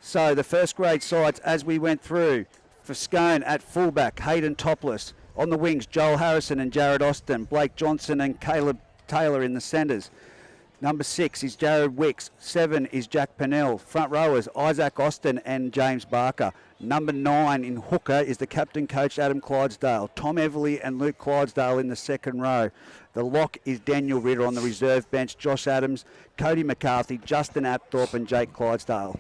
So the first grade sides as we went through, for Scone at fullback, Hayden Topless. On the wings, Joel Harrison and Jared Austin. Blake Johnson and Caleb Taylor in the centres. Number 6 is Jared Wicks. 7 is Jack Pennell. Front rowers, Isaac Austin and James Barker. Number 9 in hooker is the captain coach Adam Clydesdale. Tom Everly and Luke Clydesdale in the second row. The lock is Daniel Ritter. On the reserve bench, Josh Adams, Cody McCarthy, Justin Apthorpe and Jake Clydesdale.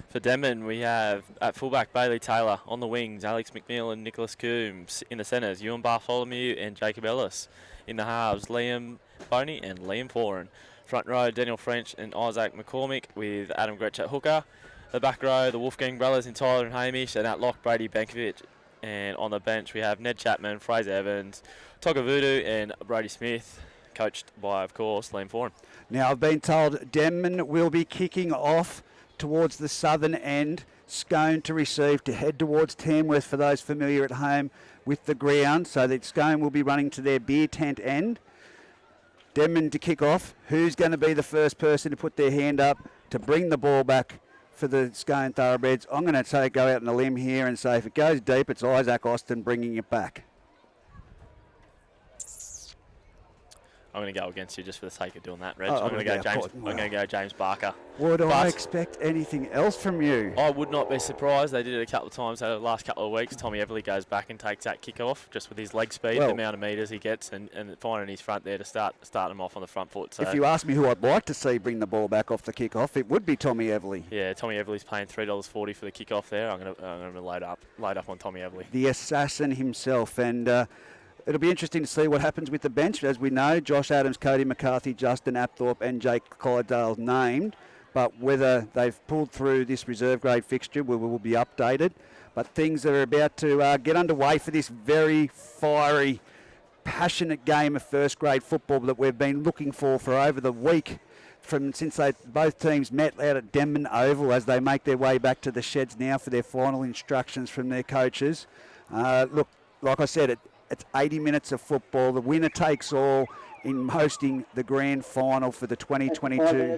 For Denman, we have at fullback Bailey Taylor. On the wings, Alex McNeil and Nicholas Coombs. In the centres, Ewan Bartholomew and Jacob Ellis. In the halves, Liam Boney and Liam Foran. Front row, Daniel French and Isaac McCormick with Adam Gretsch at hooker. The back row, the Wolfgang brothers in Tyler and Hamish, and at lock, Brady Bankovic. And on the bench, we have Ned Chapman, Fraser Evans, Toga Voodoo and Brady Smith, coached by, of course, Liam Foran. Now, I've been told Denman will be kicking off towards the southern end, Scone to receive, to head towards Tamworth for those familiar at home with the ground, so that Scone will be running to their beer tent end. Denman to kick off. Who's going to be the first person to put their hand up to bring the ball back for the Scone Thoroughbreds? I'm going to say go out on a limb here and say if it goes deep, it's Isaac Austin bringing it back. I'm going to go against you just for the sake of doing that, Reg. Oh, I'm going to go James Barker. Would I expect anything else from you? I would not be surprised. They did it a couple of times over the last couple of weeks. Tommy Everly goes back and takes that kick off just with his leg speed, the amount of metres he gets, and finding his front there to start him off on the front foot. So if you ask me who I'd like to see bring the ball back off the kick-off, it would be Tommy Everly. Yeah, Tommy Everly's paying $3.40 for the kick-off there. I'm going to load up on Tommy Everly. The assassin himself, and it'll be interesting to see what happens with the bench. As we know, Josh Adams, Cody McCarthy, Justin Apthorpe and Jake Clydesdale named, but whether they've pulled through this reserve grade fixture will be updated. But things are about to get underway for this very fiery, passionate game of first grade football that we've been looking for over the week since both teams met out at Denman Oval as they make their way back to the sheds now for their final instructions from their coaches. Look, like I said, it's 80 minutes of football. The winner takes all in hosting the grand final for the 2022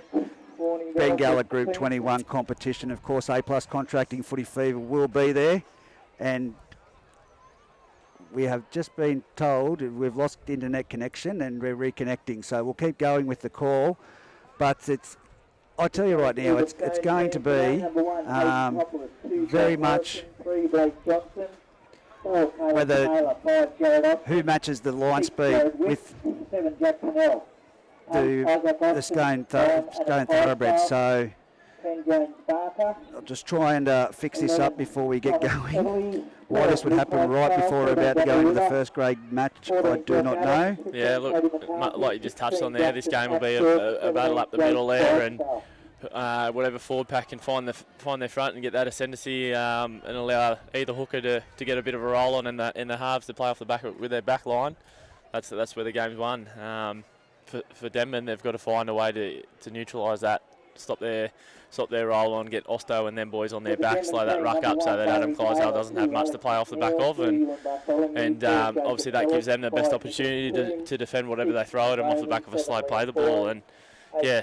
Bengala Group 21 competition. Of course, A-Plus Contracting Footy Fever will be there. And we have just been told we've lost internet connection and we're reconnecting. So we'll keep going with the call. But I tell you right now, it's going to be very much who matches the line speed with the Scone Thoroughbreds. So I'll just try and fix this up before we get going. Why this would happen right before we're about to go into the first grade match, I do not know. Yeah, look, like you just touched on there, this game will be a battle up the middle there, and whatever forward pack can find their front and get that ascendancy and allow either hooker to get a bit of a roll on in the halves to play off the back with their back line. That's where the game's won. For Denman, they've got to find a way to neutralise that, stop their roll on, get Osto and them boys on their back, slow that ruck up so that Adam Clydesdale doesn't have much to play off the back of, and obviously that gives them the best opportunity to defend whatever they throw at them off the back of a slow play the ball. And yeah,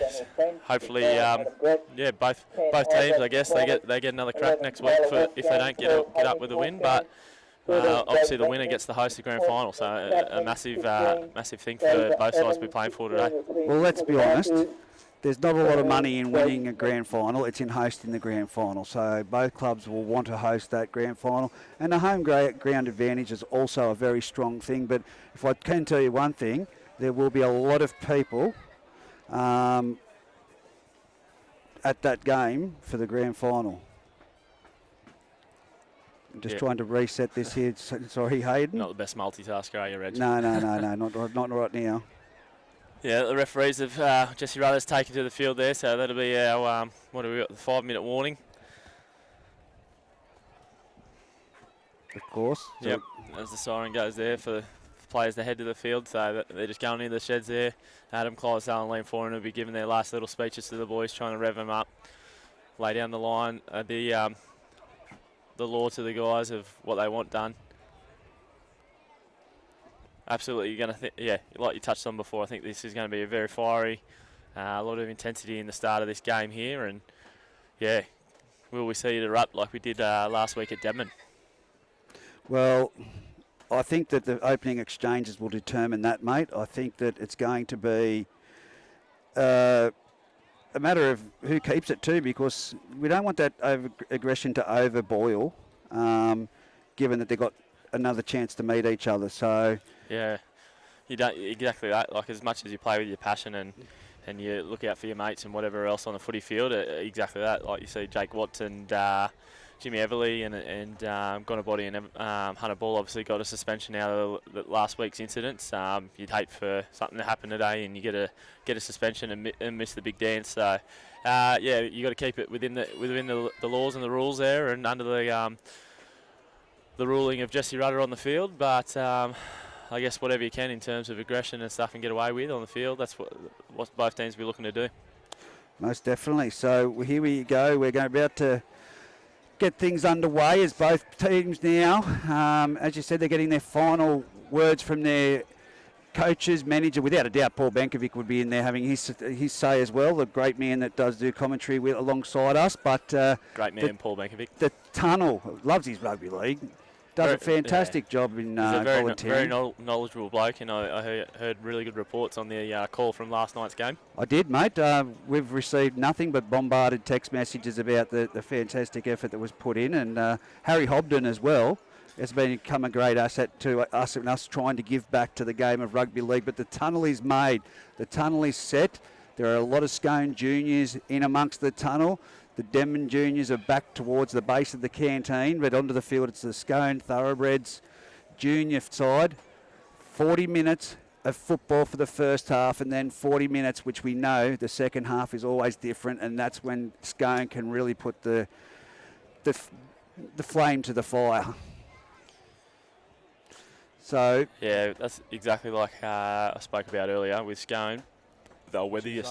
hopefully, both teams, I guess, they get another crack next week if they don't get up with a win. But obviously, the winner gets to host the grand final, so a massive thing for both sides to be playing for today. Well, let's be honest. There's not a lot of money in winning a grand final. It's in hosting the grand final. So both clubs will want to host that grand final. And the home ground advantage is also a very strong thing. But if I can tell you one thing, there will be a lot of people at that game for the grand final. I'm just trying to reset this here. Sorry, Hayden. Not the best multitasker, are you, Reg? No, not right now. Yeah, the referees have Jesse Rudders taken to the field there, so that'll be our what have we got? The 5-minute warning. Of course. Yep. As the siren goes there for the players to head to the field, so they're just going into the sheds there. Adam Clydesdale and Liam Foran will be giving their last little speeches to the boys, trying to rev them up, lay down the line. the law to the guys of what they want done. Absolutely, you're going to like you touched on before, I think this is going to be a very fiery, a lot of intensity in the start of this game here, and yeah, will we see it erupt like we did last week at Denman? Well, I think that the opening exchanges will determine that, mate. I think that it's going to be a matter of who keeps it too, because we don't want that aggression to overboil, given that they've got another chance to meet each other. So yeah, you don't exactly that. Like, as much as you play with your passion and you look out for your mates and whatever else on the footy field, exactly that. Like you see Jake Watts and Jimmy Everly and Gonabody and Hunter Ball obviously got a suspension out of last week's incidents. You'd hate for something to happen today and you get a suspension and miss the big dance. So yeah, you got to keep it within the laws and the rules there, and under the ruling of Jesse Rudder on the field. But I guess whatever you can in terms of aggression and stuff and get away with on the field, that's what both teams will be looking to do. Most definitely. So here we go. We're about to get things underway as both teams now, as you said, they're getting their final words from their coaches, manager. Without a doubt, Paul Bankovic would be in there having his say as well, the great man that does do commentary alongside us. But great man, Paul Bankovic. The tunnel, loves his rugby league. Does a fantastic job in volunteering. He's a very knowledgeable bloke, and I heard really good reports on the call from last night's game. I did, mate. We've received nothing but bombarded text messages about the fantastic effort that was put in, and Harry Hobden as well has become a great asset to us and us trying to give back to the game of rugby league. But the tunnel is made. The tunnel is set. There are a lot of Scone juniors in amongst the tunnel. The Denman juniors are back towards the base of the canteen, but onto the field it's the Scone Thoroughbreds junior side. 40 minutes of football for the first half, and then 40 minutes, which we know the second half is always different, and that's when Scone can really put the flame to the fire. So yeah, that's exactly like I spoke about earlier with Scone. They'll weather your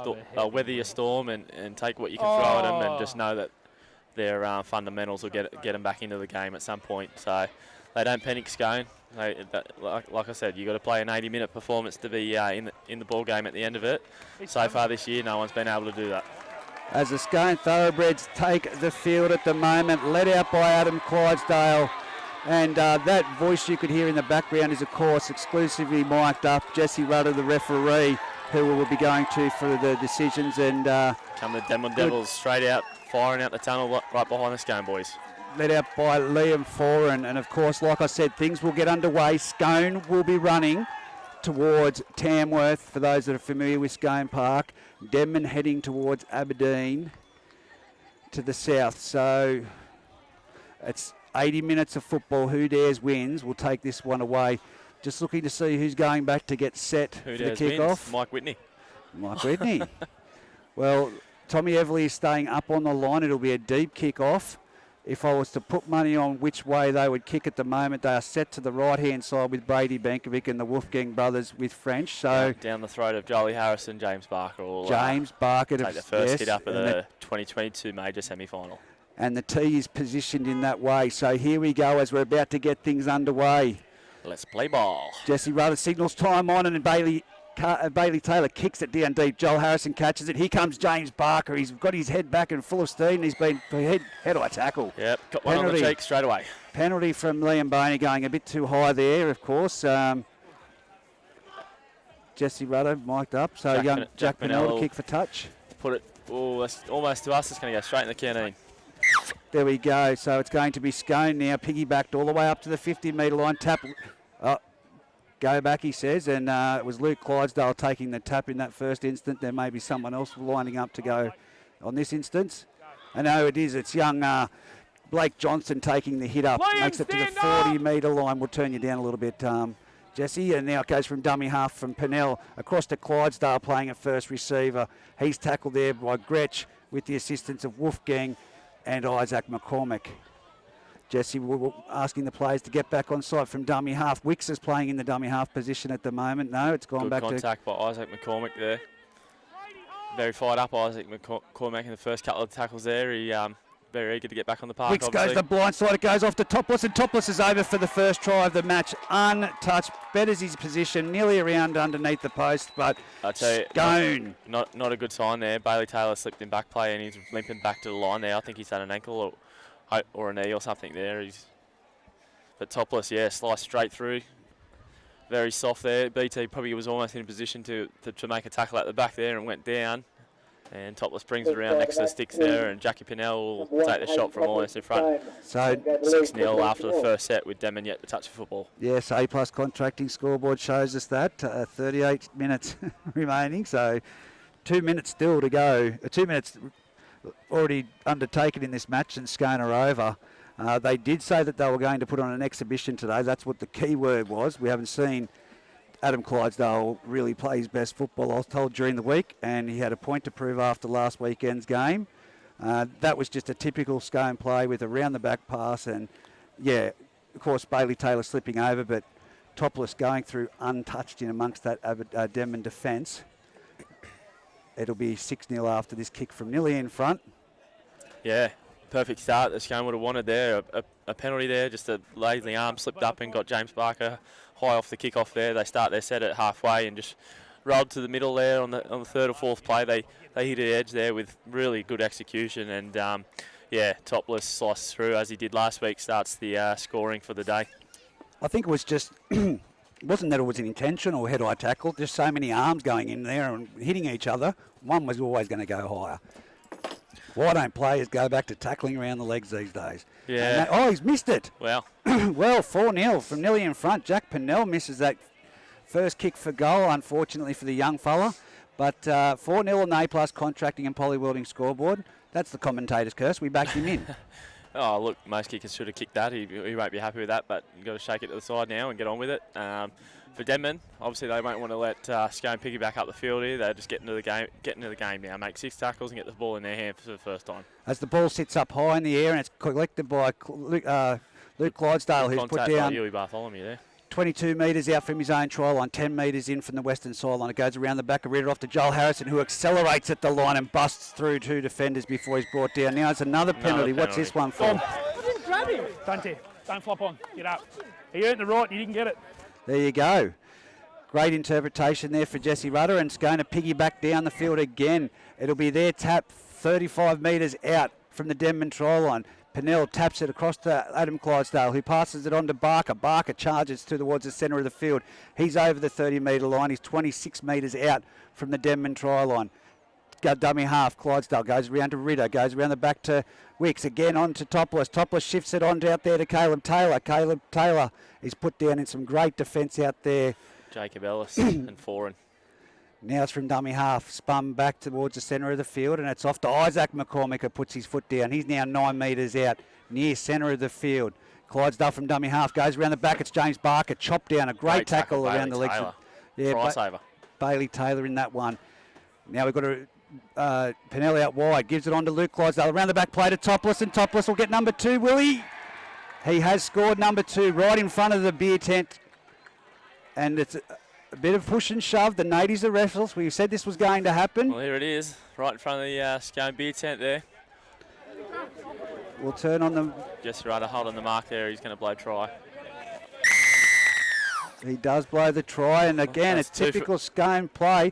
storm and take what you can throw at them, and just know that their fundamentals will get them back into the game at some point. So they don't panic, Scone. Like I said, you got to play an 80-minute performance to be in the ball game at the end of it. So far this year, no one's been able to do that. As the Scone Thoroughbreds take the field at the moment, led out by Adam Clydesdale. And that voice you could hear in the background is, of course, exclusively mic'd up. Jesse Rudder, the referee, who will be going to for the decisions. And come the Denman Devils straight out, firing out the tunnel right behind the Scone boys. Led out by Liam Foran. And, of course, like I said, things will get underway. Scone will be running towards Tamworth, for those that are familiar with Scone Park. Denman heading towards Aberdeen to the south. So it's 80 minutes of football. Who dares wins. We'll take this one away. Just looking to see who's going back to get set for the kickoff. Mike Whitney. Mike Whitney. Well, Tommy Everly is staying up on the line. It'll be a deep kickoff. If I was to put money on which way they would kick at the moment, they are set to the right-hand side with Brady Bankovic and the Wolfgang brothers with French. So down the throat of Jolie Harris and James Barker. James Barker take the first hit up of the 2022 major semi-final. And the tee is positioned in that way. So here we go as we're about to get things underway. Let's play ball. Jesse Rudder signals time on, and Bailey Taylor kicks it down deep. Joel Harrison catches it. Here comes James Barker. He's got his head back and full of steam. He's been head-eye tackle. Yep, got one on the cheek straight away. Penalty from Liam Boney, going a bit too high there, of course. Jesse Rudder mic'd up. So Jack Pennell to kick for touch. Put it, that's almost to us. It's going to go straight in the canteen. There we go. So it's going to be Scone now, piggybacked all the way up to the 50-metre line. Tap. Go back, he says. And it was Luke Clydesdale taking the tap in that first instant. There may be someone else lining up to go on this instance. I know it is. It's young Blake Johnson taking the hit up. Makes it to the 40-metre line. We'll turn you down a little bit, Jesse. And now it goes from dummy half from Pennell across to Clydesdale playing at first receiver. He's tackled there by Gretsch with the assistance of Wolfgang and Isaac McCormick. Jesse asking the players to get back on site from dummy half. Wicks is playing in the dummy half position at the moment. No, it's gone back to... Good contact by Isaac McCormick there. Very fired up, Isaac McCormick, in the first couple of tackles there. He very eager to get back on the park. Wicks obviously. goes the blind side. It goes off to Topless, and Topless is over for the first try of the match. Untouched. Betters his position, nearly around underneath the post, but I tell you, Scone. not a good sign there. Bailey Taylor slipped in back play and he's limping back to the line there. I think he's had an ankle or a knee or something there. But Topless, yeah, sliced straight through. Very soft there. BT probably was almost in a position to make a tackle at the back there and went down. And Topless brings it around next to the sticks there, and Jackie Pinnell will take the shot from almost in front. So 6-0 after the first set with Denman yet to touch the football. Yes, A+ contracting scoreboard shows us that. 38 minutes remaining, so 2 minutes still to go. 2 minutes already undertaken in this match, and Scone are over. They did say that they were going to put on an exhibition today. That's what the key word was. We haven't seen Adam Clydesdale really play his best football, I was told, during the week, and he had a point to prove after last weekend's game. That was just a typical Scone play with a round-the-back pass, and, yeah, of course, Bailey Taylor slipping over, but Topless going through untouched in amongst that Denman defence. It'll be 6-0 after this kick from nearly in front. Yeah, perfect start that Scone would have wanted there. A penalty there, just a lazy arm slipped up and got James Barker high off the kickoff there. They start their set at halfway and just rolled to the middle there on the third or fourth play. They hit the edge there with really good execution, and yeah, Topless sliced through as he did last week. Starts the scoring for the day. I think it was just wasn't that it was an intentional head-eye tackle. Just so many arms going in there and hitting each other. One was always going to go higher. Why don't players go back to tackling around the legs these days? Yeah. He's missed it. Well, well, 4-0 from nearly in front. Jack Pinnell misses that first kick for goal, unfortunately for the young fella. But 4-0 on the A+ contracting and poly welding scoreboard. That's the commentator's curse. We backed him in. Oh, look, most kickers should have kicked that. He won't be happy with that, but you've got to shake it to the side now and get on with it. For Denman, obviously they won't want to let Scone piggyback up the field here. They're just getting into the game now. Make 6 tackles and get the ball in their hand for the first time. As the ball sits up high in the air and it's collected by Luke Clydesdale, who's put down Huey Bartholomew there. 22 metres out from his own try line, 10 metres in from the western sideline. It goes around the back and read it off to Joel Harrison, who accelerates at the line and busts through 2 defenders before he's brought down. Now it's another penalty. What's this one for? Don't flop on. Get up. He earned the right. He didn't get it. There you go. Great interpretation there for Jesse Rudder, and it's going to piggyback down the field again. It'll be their tap 35 metres out from the Denman try line. Pinnell taps it across to Adam Clydesdale, who passes it on to Barker. Barker charges towards the centre of the field. He's over the 30-metre line. He's 26 metres out from the Denman try line. Dummy half, Clydesdale goes around to Ritter, goes around the back to Wicks, again on to Topless. Topless shifts it on out there to Caleb Taylor. Caleb Taylor is put down in some great defence out there. Jacob Ellis and Foran. Now it's from dummy half, spun back towards the centre of the field, and it's off to Isaac McCormick, who puts his foot down. He's now 9 metres out, near centre of the field. Clydesdale from dummy half goes around the back. It's James Barker, chopped down, a great tackle around the legs. Yeah, Bailey Taylor in that one. Now we've got Pinnell out wide, gives it on to Luke Clydesdale. Around the back play to Topless, and Topless will get number 2, will he? He has scored number 2 right in front of the beer tent. And it's a bit of push and shove. The natives are restless. We said this was going to happen. Well, here it is, right in front of the Scone beer tent there. We'll turn on them. Jesse Rudder holding the mark there. He's going to blow try. He does blow the try, and again, it's typical Scone play.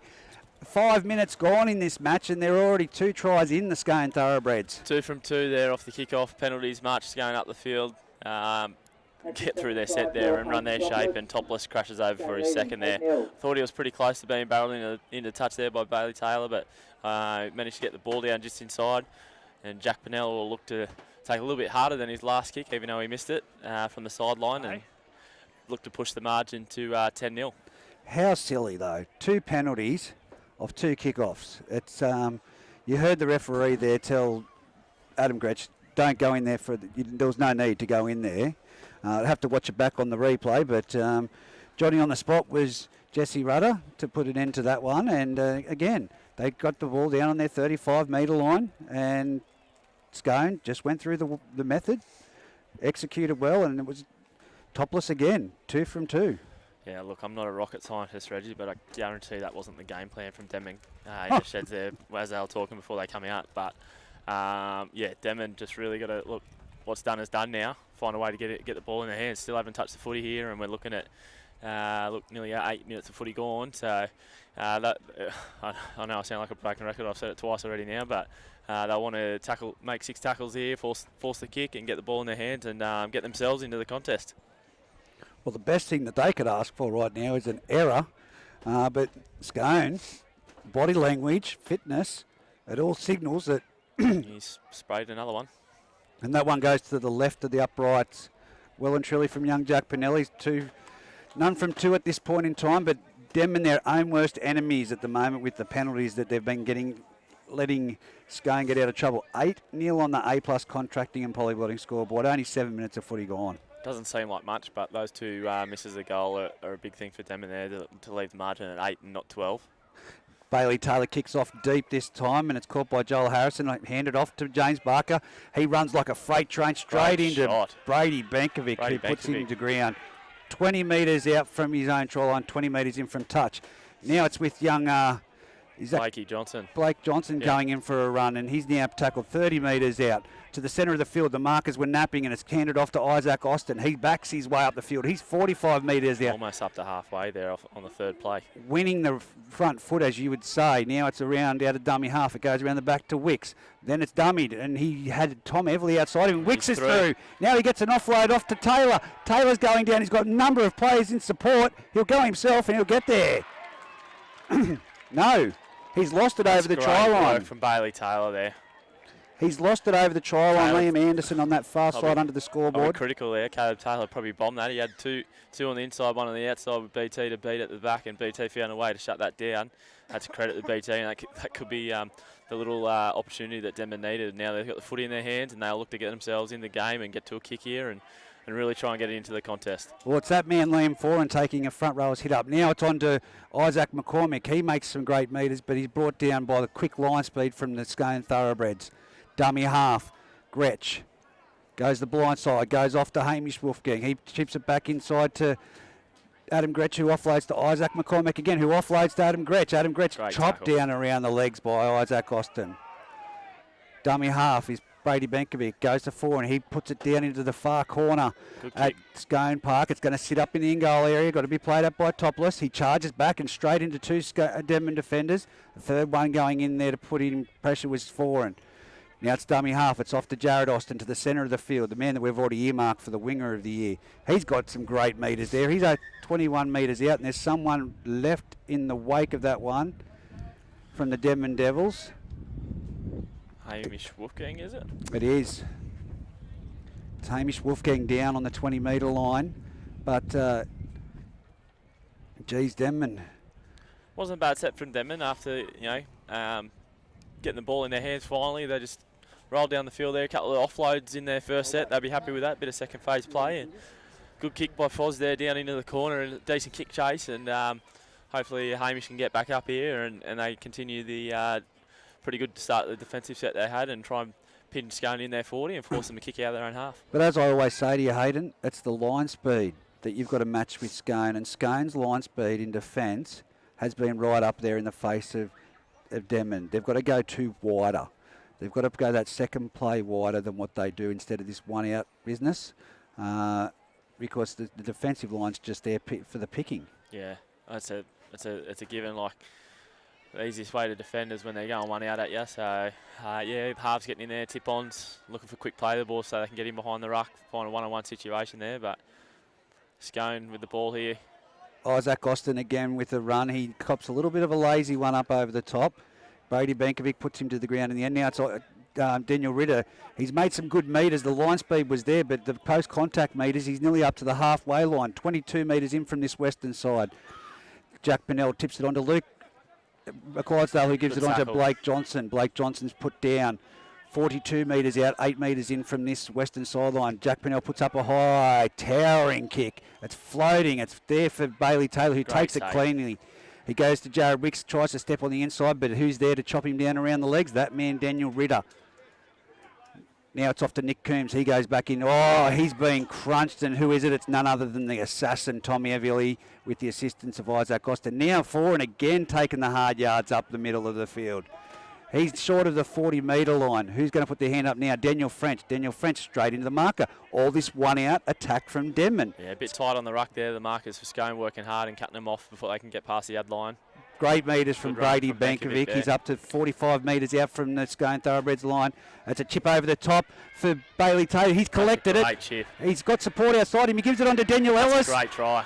5 minutes gone in this match, and there are already 2 tries in the Scone Thoroughbreds. 2 from 2 there off the kickoff. Penalties, marches going up the field. Get through their set there and run their shape, and Topless crashes over for his second there. Thought he was pretty close to being barreled into touch there by Bailey Taylor, but managed to get the ball down just inside. And Jack Pinnell will look to take a little bit harder than his last kick, even though he missed it from the sideline, and look to push the margin to 10-0. How silly, though. 2 penalties of 2 kickoffs. It's you heard the referee there tell Adam Gretsch, don't go in there there was no need to go in there. I'd have to watch it back on the replay, but Johnny on the spot was Jesse Rudder to put an end to that one. And again, they got the ball down on their 35-metre line, and Scone just went through the method, executed well, and it was Topless again, 2 from 2. Yeah, look, I'm not a rocket scientist, Reggie, but I guarantee that wasn't the game plan from Denman in the sheds there as they were talking before they come out. But Denman just really got to look. What's done is done now. Find a way to get the ball in their hands. Still haven't touched the footy here, and we're looking at nearly 8 minutes of footy gone. So I know I sound like a broken record. I've said it twice already now, but they want to make 6 tackles here, force the kick, and get the ball in their hands and get themselves into the contest. Well, the best thing that they could ask for right now is an error, but Scone, body language, fitness, it all signals that. He's sprayed another one. And that one goes to the left of the uprights. Well and truly from young Jack Pinelli's none from 2 at this point in time, but Denman their own worst enemies at the moment with the penalties that they've been letting Scone get out of trouble. 8-0 on the A+ contracting and polyblotting scoreboard. Only 7 minutes of footy gone. Doesn't seem like much, but those 2 misses of goal are a big thing for Denman there to leave the margin at 8 and not 12. Bailey Taylor kicks off deep this time, and it's caught by Joel Harrison. Handed off to James Barker. He runs like a freight train straight into Brady Benkovic, who puts him to ground. 20 metres out from his own try line, 20 metres in from touch. Now it's with young Blake Johnson going in for a run, and he's now tackled 30 metres out to the centre of the field. The markers were napping, and it's handed off to Isaac Austin. He backs his way up the field. He's 45 metres out. Almost up to halfway there on the third play. Winning the front foot, as you would say. Now it's around out of dummy half. It goes around the back to Wicks. Then it's dummied, and he had Tom Everly outside him. Wicks is through. Now he gets an offload off to Taylor. Taylor's going down. He's got a number of players in support. He'll go himself, and he'll get there. No. He's lost it over the try line. From Bailey Taylor there. He's lost it over the try line. Liam Anderson on that far side under the scoreboard. Critical there. Caleb Taylor probably bombed that. He had two on the inside, one on the outside with BT to beat at the back, and BT found a way to shut that down. Had to credit the BT, and that could be the little opportunity that Denman needed. Now they've got the footy in their hands, and they'll look to get themselves in the game and get to a kick here and really try and get it into the contest. Well, it's that man, Liam Foran, taking a front rower's hit up. Now it's on to Isaac McCormick. He makes some great metres, but he's brought down by the quick line speed from the Scone Thoroughbreds. Dummy half, Gretsch. Goes the blind side, goes off to Hamish Wolfgang. He chips it back inside to Adam Gretsch, who offloads to Isaac McCormick again, who offloads to Adam Gretsch. Adam Gretsch chopped down around the legs by Isaac Austin. Dummy half is Brady Benkovic, goes to 4 and he puts it down into the far corner at Scone Park. It's going to sit up in the in-goal area, got to be played up by Topless. He charges back and straight into 2 Denman defenders. The third one going in there to put in pressure was 4. And now it's dummy half. It's off to Jared Austin to the centre of the field, the man that we've already earmarked for the winger of the year. He's got some great metres there. He's 21 metres out, and there's someone left in the wake of that one from the Denman Devils. Hamish Wolfgang, is it? It is. It's Hamish Wolfgang down on the 20-metre line, but geez, Denman. Wasn't a bad set from Denman after getting the ball in their hands finally. They just rolled down the field there, a couple of offloads in their first set. They'll be happy with that. Bit of second phase play and good kick by Foz there down into the corner and a decent kick chase, and hopefully Hamish can get back up here and they continue the pretty good start the defensive set they had and try and pin Scone in their 40 and force them to kick out of their own half. But as I always say to you, Hayden, it's the line speed that you've got to match with Scone, and Scone's line speed in defence has been right up there in the face of Denman. They've got to go 2 wider. They've got to go that second play wider than what they do instead of this one-out business because the defensive line's just there for the picking. Yeah, it's a given. Like, the easiest way to defend is when they're going 1 out at you. So, halves getting in there, tip-ons, looking for quick play the ball so they can get in behind the ruck, find a one-on-one situation there. But Scone with the ball here. Isaac Austin again with a run. He cops a little bit of a lazy one up over the top. Brady Benkovic puts him to the ground in the end. Now it's Daniel Ritter. He's made some good metres. The line speed was there, but the post-contact metres, he's nearly up to the halfway line. 22 metres in from this western side. Jack Pennell tips it on to Luke Clydesdale, who gives it on to Blake Johnson. Blake Johnson's put down 42 metres out, 8 metres in from this western sideline. Jack Pennell puts up a high, towering kick. It's floating. It's there for Bailey Taylor, who takes it cleanly. He goes to Jared Wicks, tries to step on the inside, but who's there to chop him down around the legs? That man, Daniel Ritter. Now it's off to Nick Coombs. He goes back in. Oh, he's being crunched, and who is it? It's none other than the assassin, Tommy Avili, with the assistance of Isaac Austin. Now 4 and again taking the hard yards up the middle of the field. He's short of the 40-metre line. Who's going to put their hand up now? Daniel French. Daniel French straight into the marker. All this one-out attack from Denman. Yeah, a bit tight on the ruck there. The markers for Scone working hard and cutting them off before they can get past the ad line. Great metres from Brady from Bankovic. He's up to 45 metres out from the Scone Thoroughbreds line. It's a chip over the top for Bailey Taylor. He's collected it. Great chip. He's got support outside him. He gives it on to Daniel Ellis. Great try.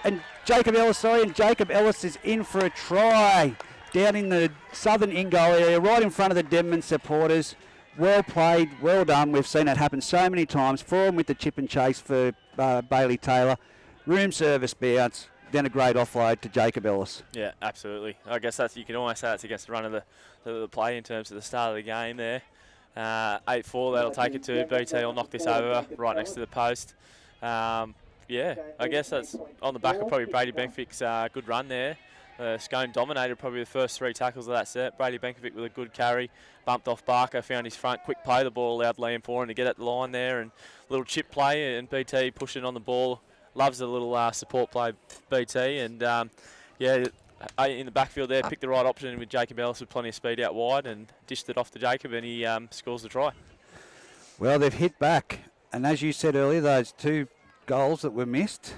And Jacob Ellis is in for a try down in the southern in-goal area, right in front of the Denman supporters. Well played, well done. We've seen it happen so many times. Forward with the chip and chase for Bailey Taylor. Room service bounce. Then a great offload to Jacob Ellis. Yeah, absolutely. I guess you can almost say that's against the run of the play in terms of the start of the game there. 8-4, that'll take it to BT. Will knock this over right next to the post. Yeah, I guess that's on the back of probably Brady Benkovic's good run there. Scone dominated probably the first 3 tackles of that set. Brady Benkovic with a good carry, bumped off Barker, found his front, quick play the ball, allowed Liam Foran to get at the line there, and little chip play, and BT pushing on the ball. Loves a little support play, BT, and yeah, in the backfield there, picked the right option with Jacob Ellis with plenty of speed out wide and dished it off to Jacob, and he scores the try. Well, they've hit back, and as you said earlier, those 2 goals that were missed,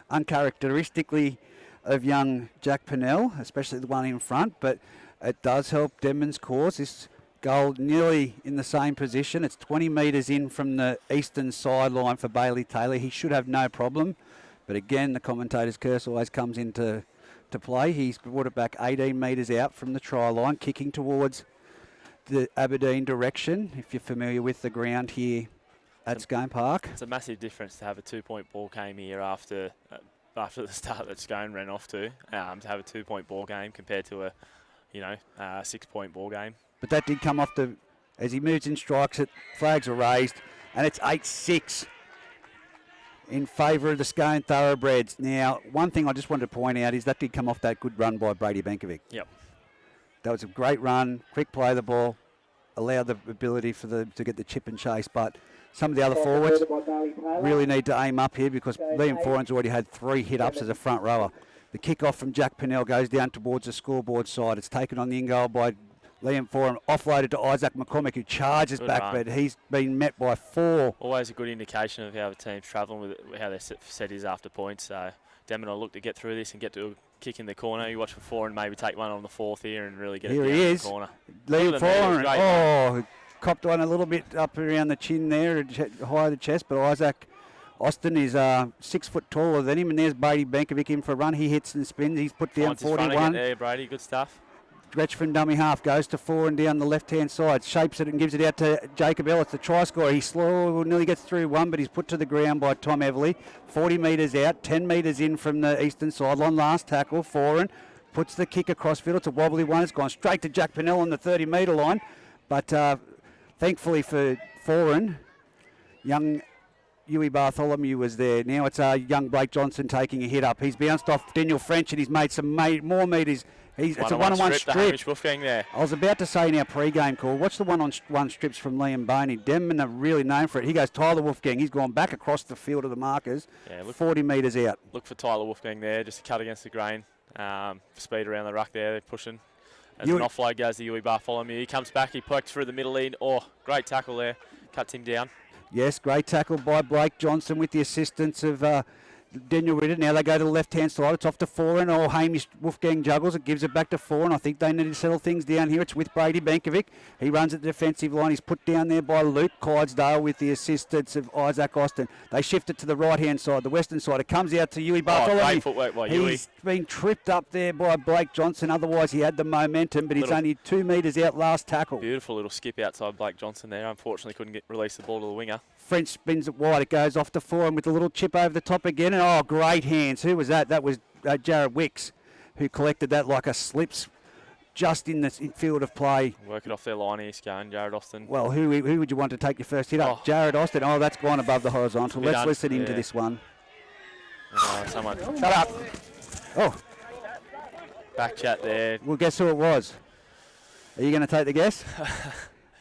uncharacteristically of young Jack Pennell, especially the one in front, but it does help Denman's cause. This goal nearly in the same position. It's 20 metres in from the eastern sideline for Bailey Taylor. He should have no problem, but again, the commentator's curse always comes into play. He's brought it back 18 metres out from the try line, kicking towards the Aberdeen direction, if you're familiar with the ground here at Scone Park. It's a massive difference to have a 2-point ball game here after the start that Scone ran off to have a 2-point ball game compared to a 6-point ball game. But that did come off as he moves in strikes, flags are raised, and it's 8-6 in favour of the Scone Thoroughbreds. Now, one thing I just wanted to point out is that did come off that good run by Brady Benkovic. Yep. That was a great run, quick play of the ball, allowed the ability to get the chip and chase, but some of the other forwards really need to aim up here because Liam Foran's already had 3 hit-ups as a front rower. The kick-off from Jack Pennell goes down towards the scoreboard side. It's taken on the in-goal by Liam Foran, offloaded to Isaac McCormick, who charges good back, run. But he's been met by 4. Always a good indication of how the team's travelling with it, how their set is after points. So Denman will look to get through this and get to a kick in the corner. You watch for Foran maybe take one on the 4th here and really get it down in the corner. Liam Foran, copped one a little bit up around the chin there, high the chest, but Isaac Austin is 6 foot taller than him, and there's Brady Benkovic in for a run. He hits and spins. He's put down 41. There, Brady, good stuff. Stretch from dummy half, goes to 4 and down the left-hand side, shapes it and gives it out to Jacob Ellis, the try scorer. He nearly gets through one, but he's put to the ground by Tom Everly. 40 metres out, 10 metres in from the eastern sideline. Last tackle, Foran puts the kick across field. It's a wobbly one. It's gone straight to Jack Pennell on the 30-metre line, but thankfully for Foran, young Huey Bartholomew was there. Now it's young Blake Johnson taking a hit up. He's bounced off Daniel French and he's made some more metres. It's a one-on-one strip. There. I was about to say in our pre-game call, watch the one-on-one strips from Liam Boney. Denman are really known for it. He goes Tyler Wolfgang. He's gone back across the field of the markers, 40 metres out. Look for Tyler Wolfgang there, just to cut against the grain. Speed around the ruck there, they're pushing. As an offload goes to Huey Bartholomew. He comes back, he pokes through the middle in. Oh, great tackle there. Cuts him down. Yes, great tackle by Blake Johnson with the assistance of Daniel Ritter. Now they go to the left-hand side. It's off to Foran. Oh, Hamish Wolfgang juggles it, gives it back to Foran. I think they need to settle things down here. It's with Brady Benkovic. He runs at the defensive line. He's put down there by Luke Clydesdale with the assistance of Isaac Austin. They shift it to the right-hand side, the western side. It comes out to Huey Bartholomew. Great footwork by Huey. He's been tripped up there by Blake Johnson. Otherwise, he had the momentum, but he's only 2 metres out last tackle. Beautiful little skip outside Blake Johnson there. Unfortunately, couldn't release the ball to the winger. French spins it wide. It goes off to Foran with a little chip over the top again. And great hands. Who was that? That was Jared Wicks, who collected that like a slips just in the field of play. Work it off their line here, Scone, Jared Austin. Well, who would you want to take your first hit up? Jared Austin. Oh, that's gone above the horizontal. Let's listen into this one. Someone. Shut up. Oh. Back chat there. Well, guess who it was? Are you going to take the guess?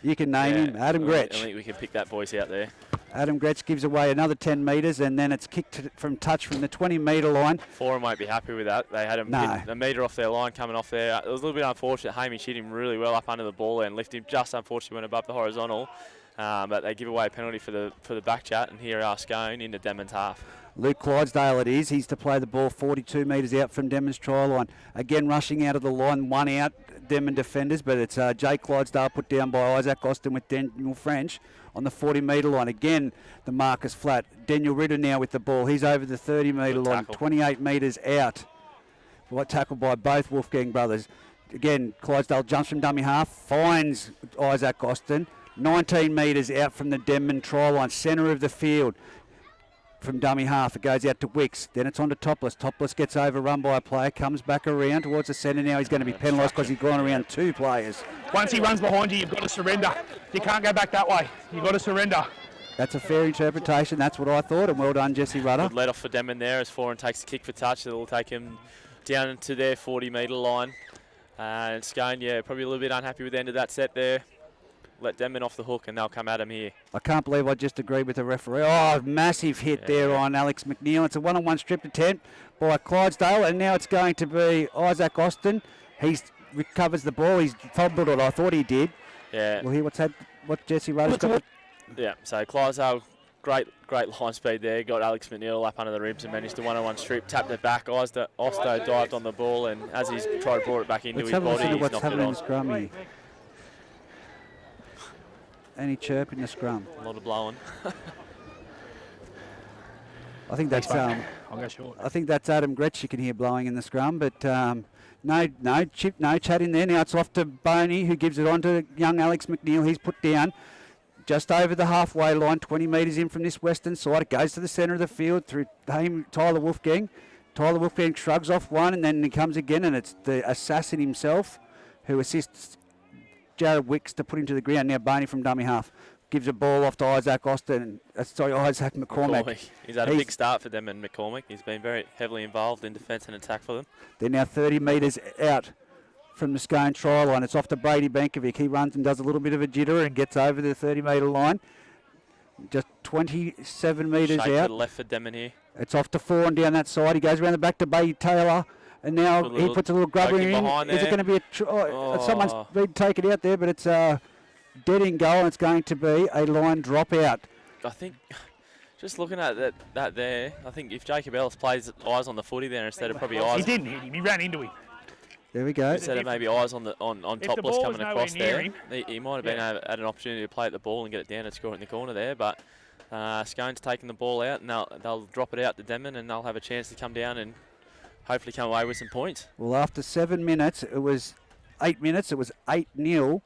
You can name him, Adam Gretsch. I think we can pick that voice out there. Adam Gretsch gives away another 10 metres, and then it's kicked from touch from the 20-metre line. Forum won't be happy with that. They had him hit a metre off their line coming off there. It was a little bit unfortunate. Hamish hit him really well up under the ball and lifted him. Just unfortunately went above the horizontal. But they give away a penalty for the back chat, and here are Scone into Denman's half. Luke Clydesdale it is. He's to play the ball 42 metres out from Denman's try line. Again, rushing out of the line, one out, Denman defenders, but it's Jake Clydesdale put down by Isaac Austin with Daniel French on the 40-metre line. Again, the mark is flat. Daniel Ritter now with the ball. He's over the 30-metre line, 28 metres out. Tackled by both Wolfgang brothers. Again, Clydesdale jumps from dummy half, finds Isaac Austin. 19 metres out from the Denman try line, centre of the field. From dummy half, it goes out to Wicks. Then it's on to Topless. Topless gets overrun by a player, comes back around towards the centre now. He's going to be penalised because he's gone around two players. Once he runs behind you, you've got to surrender. You can't go back that way. You've got to surrender. That's a fair interpretation. That's what I thought, and well done, Jesse Rudder. Good let off for Denman there as Foran takes the kick for touch. It'll take him down into their 40-metre line. And Scone, probably a little bit unhappy with the end of that set there. Let Denman off the hook and they'll come at him here. I can't believe I just agreed with the referee. Oh, massive hit there on Alex McNeil. It's a one-on-one strip attempt by Clydesdale, and now it's going to be Isaac Austin. He recovers the ball. He's fumbled it. I thought he did. Yeah. We'll hear what Jesse Rudder's got. Yeah, so Clydesdale, great line speed there. Got Alex McNeil up under the ribs and managed the one-on-one strip. Tapped it back. Osto dived on the ball, and as he's tried to brought it back into his body, he's knocked it on. Scrum here. Any chirp in the scrum? A lot of blowing. I think that's I'll go short. I think that's Adam Gretsch you can hear blowing in the scrum, but no chat in there. Now it's off to Boney, who gives it on to young Alex McNeil. He's put down just over the halfway line, 20 metres in from this western side. It goes to the centre of the field through Tyler Wolfgang. Tyler Wolfgang shrugs off one, and then he comes again, and it's the assassin himself who assists Jared Wicks to put him to the ground. Now Boney from dummy half gives a ball off to Isaac Austin. Isaac McCormack. He's had a big start for them, and McCormack. He's been very heavily involved in defence and attack for them. They're now 30 metres out from the Scone try line. It's off to Brady Bankovic. He runs and does a little bit of a jitter and gets over the 30-metre line. Just 27 metres out. To the left for Denman here. It's off to Foran down that side. He goes around the back to Bay Taylor. And now he puts a little grubber in. Is it going to be someone's been taken out there, but it's dead in goal, and it's going to be a line drop out. I think, just looking at that there, I think if Jacob Ellis plays eyes on the footy there instead of probably eyes. He didn't hit him. He ran into him. There we go. Instead of maybe eyes on Topless coming across there, he might have been had an opportunity to play at the ball and get it down and score it in the corner there, but Scone's taking the ball out, and they'll drop it out to Denman, and they'll have a chance to come down and hopefully come away with some points. Well, after 7 minutes, it was 8 minutes. It was 8-0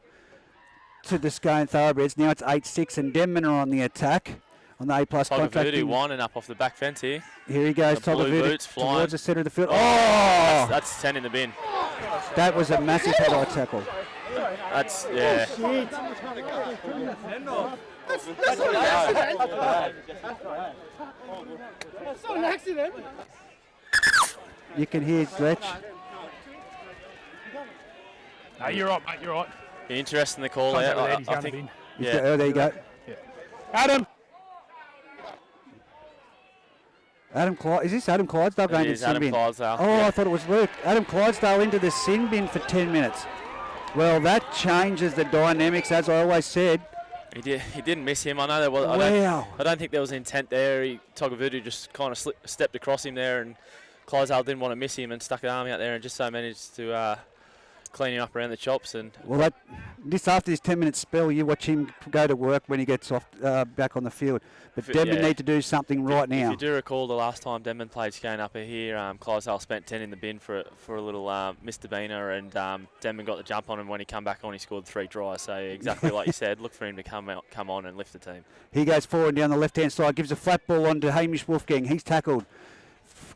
to the Scone Thoroughbreds. Now it's 8-6, and Denman are on the attack on the A-plus contract. Voodoo winding up off the back fence here. Here he goes, Voodoo towards the centre of the field. Oh! That's 10 in the bin. That was a massive head-eye tackle. That's, yeah. It's not an accident. You can hear Gretsch. No, you're right, mate. You're right. Interesting the call out. I think. Yeah. Oh, there you go. Yeah. Adam. Is this Adam Clydesdale going to the sin bin? Clydesdale. Oh, yeah. I thought it was Luke. Adam Clydesdale into the sin bin for 10 minutes. Well, that changes the dynamics, as I always said. He didn't miss him. I know there was. Wow. I don't think there was intent there. Togavudu just kind of stepped across him there, and Clydesdale didn't want to miss him and stuck an arm out there and just so managed to clean him up around the chops. And well, after this 10-minute spell, you watch him go to work when he gets off back on the field. But Denman need to do something right now. If you do recall, the last time Denman played Scone up here, Clydesdale spent 10 in the bin for a little misdemeanour, and Denman got the jump on him. When he come back on, he scored 3 tries. So exactly like you said, look for him to come on and lift the team. He goes forward down the left-hand side, gives a flat ball on to Hamish Wolfgang. He's tackled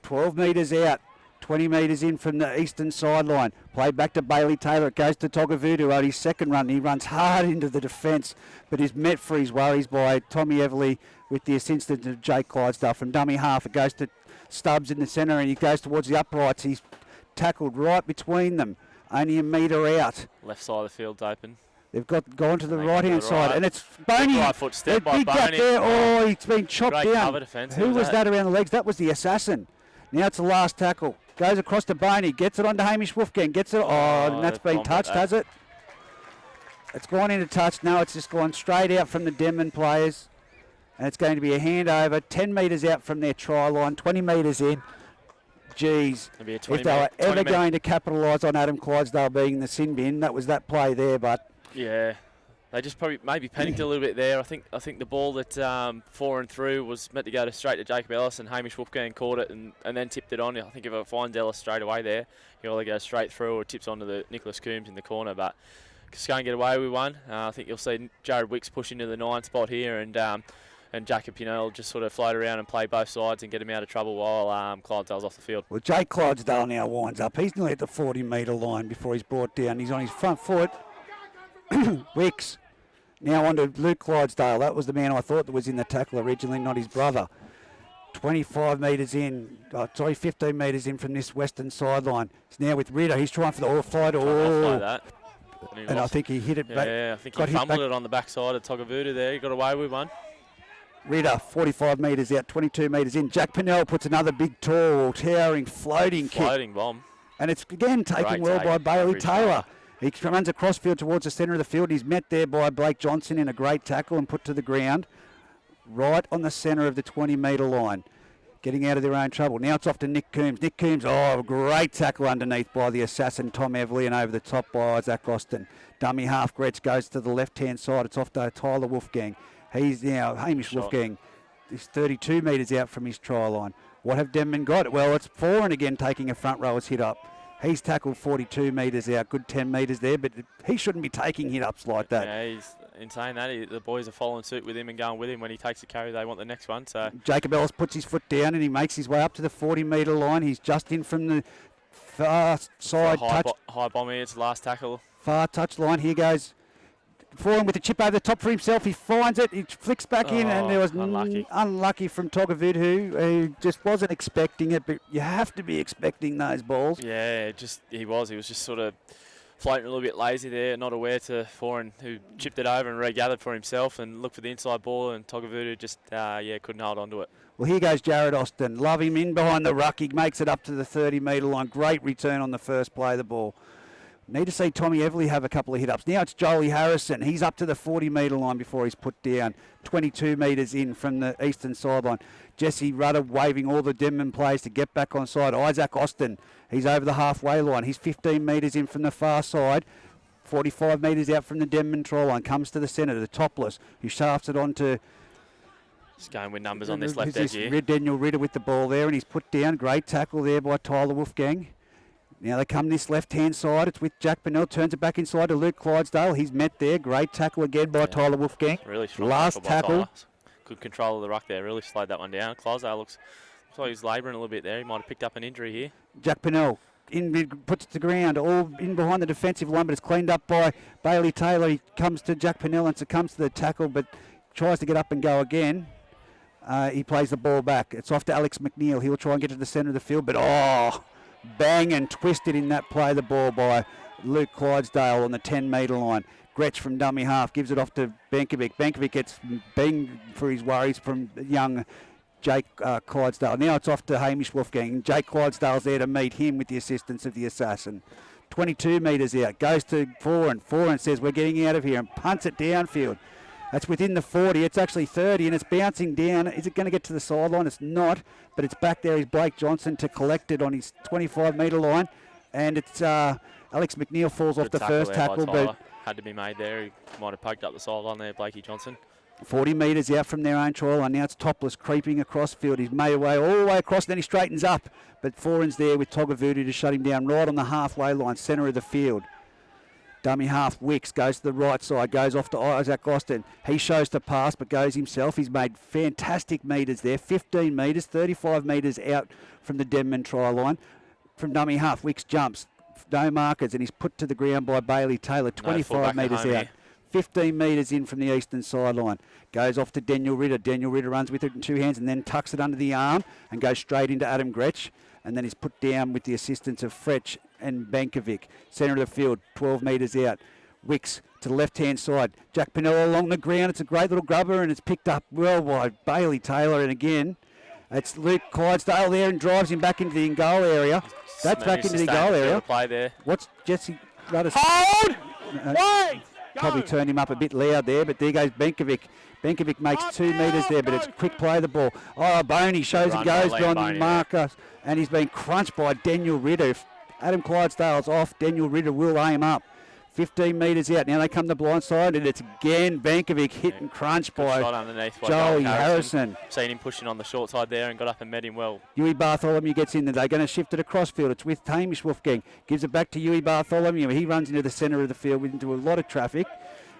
12 metres out. 20 metres in from the eastern sideline. Played back to Bailey Taylor. It goes to Togavudu on his second run. He runs hard into the defence, but is met for his worries by Tommy Everly with the assistance of Jake Clydesdale. From dummy half, it goes to Stubbs in the centre, and he goes towards the uprights. He's tackled right between them, only a metre out. Left side of the field's open. They've gone to the They right-hand go to the side, right. and it's Boney. Right foot step by Big gap Boney. there. Oh, he's been chopped Great down. cover defence. Who was that around the legs? That was the assassin. Now it's the last tackle. Goes across to Boney. Gets it onto Hamish Wolfgang. Gets it. Oh, and that's been touched, has it? It's gone into touch. No, it's just gone straight out from the Denman players. And it's going to be a handover. 10 metres out from their try line. 20 metres in. Geez, if they were ever going to capitalise on Adam Clydesdale being in the sin bin, that was that play there. But yeah, they just probably maybe panicked a little bit there. I think the ball that for and through was meant to go straight to Jacob Ellis, and Hamish Wolfgang caught it and then tipped it on. I think if it finds Ellis straight away there, he'll either go straight through or tips onto the Nicholas Coombs in the corner. But Scone get away with one. I think you'll see Jared Wicks push into the 9 spot here, and Jacob Pinell just sort of float around and play both sides and get him out of trouble while Clydesdale's off the field. Well, Jake Clydesdale now winds up. He's nearly at the 40-metre line before he's brought down. He's on his front foot. Wicks now on to Luke Clydesdale. That was the man I thought that was in the tackle originally, not his brother. 25 metres in, 15 metres in from this western sideline. It's now with Ritter. He's trying for the offload. That. And I think he hit it back. Yeah, I think he fumbled it on the backside of Togavuta there. He got away with one. Ritter, 45 metres out, 22 metres in. Jack Pinell puts another big, tall, towering, floating kick. Floating bomb. And it's again taken well by Bailey Taylor. He runs across field towards the centre of the field. He's met there by Blake Johnson in a great tackle and put to the ground. Right on the centre of the 20-metre line. Getting out of their own trouble. Now it's off to Nick Coombs. Nick Coombs, a great tackle underneath by the assassin Tom Everly and over the top by Isaac Austin. Dummy half Gretsch goes to the left-hand side. It's off to Tyler Wolfgang. He's now, Hamish Wolfgang, he's 32 metres out from his try line. What have Denman got? Well, it's Foran again taking a front rower's hit up. He's tackled 42 metres out, good 10 metres there, but he shouldn't be taking hit ups like that. Yeah, in saying that, the boys are following suit with him and going with him. When he takes a carry, they want the next one. So Jacob Ellis puts his foot down and he makes his way up to the 40-metre line. He's just in from the far side touch. High bomb here, it's the last tackle. Far touch line, here goes Foran with the chip over the top for himself. He finds it, he flicks back in, and there was unlucky from Togavuta, who just wasn't expecting it, but you have to be expecting those balls. Yeah, he was just sort of floating a little bit lazy there, not aware to Foran, who chipped it over and regathered for himself and looked for the inside ball, and Togavuta just couldn't hold on to it. Well, here goes Jared Austin. Love him in behind the ruck. He makes it up to the 30-metre line. Great return on the first play of the ball. Need to see Tommy Everly have a couple of hit-ups. Now it's Jolie Harrison. He's up to the 40-metre line before he's put down. 22 metres in from the eastern sideline. Jesse Rudder waving all the Denman players to get back on side. Isaac Austin, he's over the halfway line. He's 15 metres in from the far side. 45 metres out from the Denman try line. Comes to the centre, to the topless, who shafts it on to... Just going with numbers on this left edge here. Daniel Ritter with the ball there, and he's put down. Great tackle there by Tyler Wolfgang. Now they come this left-hand side. It's with Jack Pinell. Turns it back inside to Luke Clydesdale. He's met there. Great tackle again by Tyler Wolfgang. Really strong last tackle. Good control of the ruck there. Really slowed that one down. Clydesdale looks like he's labouring a little bit there. He might have picked up an injury here. Jack Pinell puts it to ground, all in behind the defensive line, but it's cleaned up by Bailey Taylor. He comes to Jack Pinell and succumbs to the tackle, but tries to get up and go again. He plays the ball back. It's off to Alex McNeil. He'll try and get to the centre of the field, but bang and twisted in that play the ball by Luke Clydesdale on the 10-metre line. Gretsch from dummy half gives it off to Benkovic. Benkovic gets banged for his worries from young Jake Clydesdale. Now it's off to Hamish Wolfgang. Jake Clydesdale's there to meet him with the assistance of the assassin. 22 metres out. Goes to Foran. Foran says, we're getting out of here, and punts it downfield. That's within the 40. It's actually 30, and it's bouncing down. Is it going to get to the sideline? It's not, but it's back there. Is Blake Johnson to collect it on his 25-metre line, and it's Alex McNeil falls off the first tackle, but had to be made there. He might have poked up the sideline there, Blakey Johnson. 40 metres out from their own try line. Now it's topless creeping across field. He's made away all the way across, and then he straightens up, but Foran's there with Togavuta to shut him down right on the halfway line, centre of the field. Dummy half Wicks goes to the right side, goes off to Isaac Austin. He shows to pass, but goes himself. He's made fantastic metres there, 15 metres, 35 metres out from the Denman try line. From dummy half, Wicks jumps, no markers, and he's put to the ground by Bailey Taylor, 25 metres out. Here. 15 metres in from the eastern sideline. Goes off to Daniel Ritter. Daniel Ritter runs with it in two hands and then tucks it under the arm and goes straight into Adam Gretsch. And then he's put down with the assistance of Fretch and Benkovic. Centre of the field, 12 metres out. Wicks to the left-hand side. Jack Pinella along the ground. It's a great little grubber, and it's picked up well by Bailey Taylor. And again, it's Luke Clydesdale there and drives him back into the in-goal area. That's back into the goal area. Play there. What's Jesse Rudders? Hold! Wait! Probably turned him up a bit loud there, but there goes Benkovic. Benkovic makes 2 metres there, but it's quick play the ball. Oh, Boney shows he goes beyond the marker, and he's been crunched by Daniel Ritter. If Adam Clydesdale's off, Daniel Ritter will aim up. 15 metres out. Now they come to the blind side, and it's again Benkovic hit and crunched by Joey Harrison. Seen him pushing on the short side there and got up and met him well. Huey Bartholomew gets in there. They're going to shift it across field. It's with Hamish Wolfgang. Gives it back to Huey Bartholomew. He runs into the centre of the field into a lot of traffic,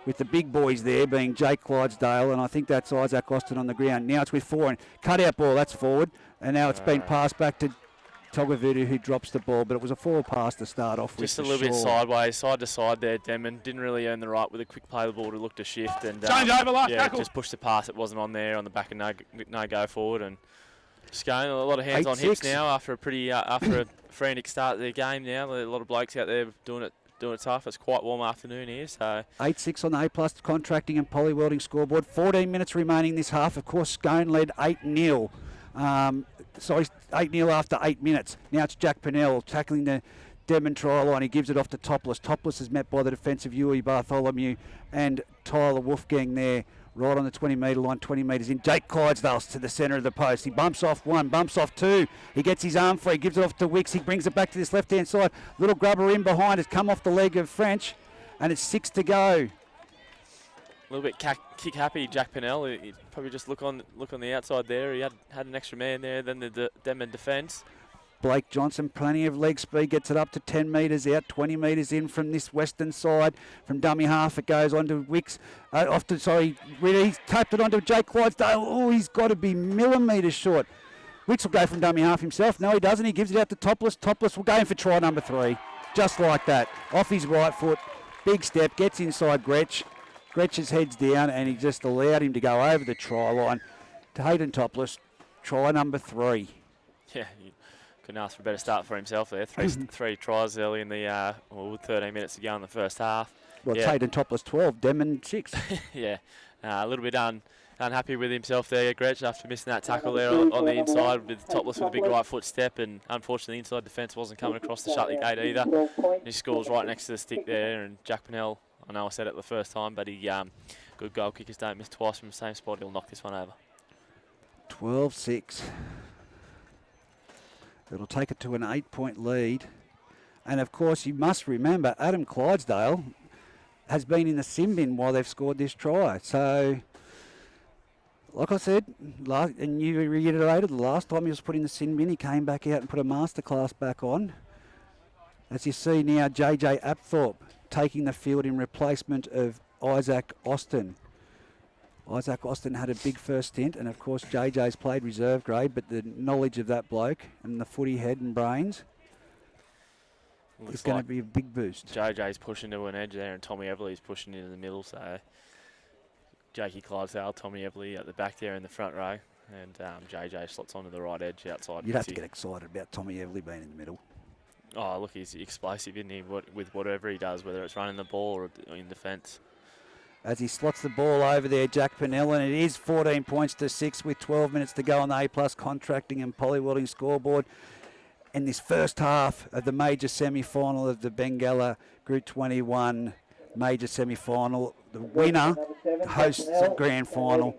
with the big boys there being Jake Clydesdale, and I think that's Isaac Austin on the ground. Now it's with 4, and cut out ball, that's forward, and now it's been passed back to Togavudu, who drops the ball, but it was a forward pass to start off with. Just a little bit sideways, side to side there, Denman. Didn't really earn the right with a quick play of the ball to look to shift, and just pushed the pass. It wasn't on there on the back of no go forward, and Scone, a lot of hands on hips now after a pretty after a frantic start of their game now. A lot of blokes out there doing it tough. It's quite warm afternoon here, so 8-6 on the A+ contracting and poly welding scoreboard. 14 minutes remaining this half. Of course, Scone led 8-0. 8-0 after 8 minutes. Now it's Jack Pennell tackling the Denman try line. He gives it off to Topless. Topless is met by the defensive Huey Bartholomew and Tyler Wolfgang there, right on the 20-metre line, 20 metres in. Jake Clydesdale to the centre of the post. He bumps off 1, bumps off 2. He gets his arm free, gives it off to Wicks. He brings it back to this left-hand side. Little grubber in behind has come off the leg of French, and it's 6 to go. A little bit kick happy, Jack Pennell. He'd probably just look on the outside there. He had an extra man there. Then the Denman defence. Blake Johnson, plenty of leg speed, gets it up to 10 metres out, 20 metres in from this western side. From dummy half, it goes on to Wicks. He's tapped it onto Jake Clydesdale. Oh, he's got to be millimetres short. Wicks will go from dummy half himself. No, he doesn't. He gives it out to Topless. Topless will go in for try number 3. Just like that. Off his right foot. Big step, gets inside Gretsch. Gretsch's head's down, and he just allowed him to go over the try line to Hayden Topless. Try number 3. Yeah, you couldn't ask for a better start for himself there. Three tries early in the 13 minutes to go in the first half. Well, it's Hayden Topless 12, Denman 6. Yeah, a little bit unhappy with himself there, Gretsch, after missing that tackle there on the inside with Topless with a big right foot step, and unfortunately the inside defence wasn't coming across to shut the gate either. He scores right next to the stick there, and Jack Pennell, I know I said it the first time, but he good goal kickers don't miss twice from the same spot. He'll knock this one over. 12-6. It'll take it to an 8-point lead. And of course, you must remember, Adam Clydesdale has been in the sin bin while they've scored this try. So, like I said, and you reiterated, the last time he was put in the sin bin, he came back out and put a masterclass back on. As you see now, JJ Apthorpe taking the field in replacement of Isaac Austin. Isaac Austin had a big first stint, and of course JJ's played reserve grade, but the knowledge of that bloke and the footy head and brains is going to be a big boost. JJ's pushing to an edge there, and Tommy Everly's pushing into the middle, so Jakey Clydesdale, Tommy Everly at the back there in the front row, and JJ slots onto the right edge outside. You'd have to get excited about Tommy Everly being in the middle. Oh, look, he's explosive, isn't he, with whatever he does, whether it's running the ball or in defence. As he slots the ball over there, Jack Pennell, and it is 14 points to 6 with 12 minutes to go on the A+ contracting and poly welding scoreboard. In this first half of the major semi-final of the Bengala Group 21 major semi-final, the winner hosts the grand final.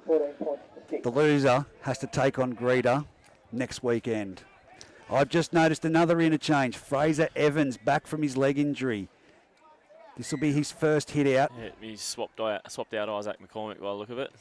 The loser has to take on Greeter next weekend. I've just noticed another interchange. Fraser Evans back from his leg injury. This will be his first hit out. Yeah, he's swapped out Isaac McCormick by the look of it.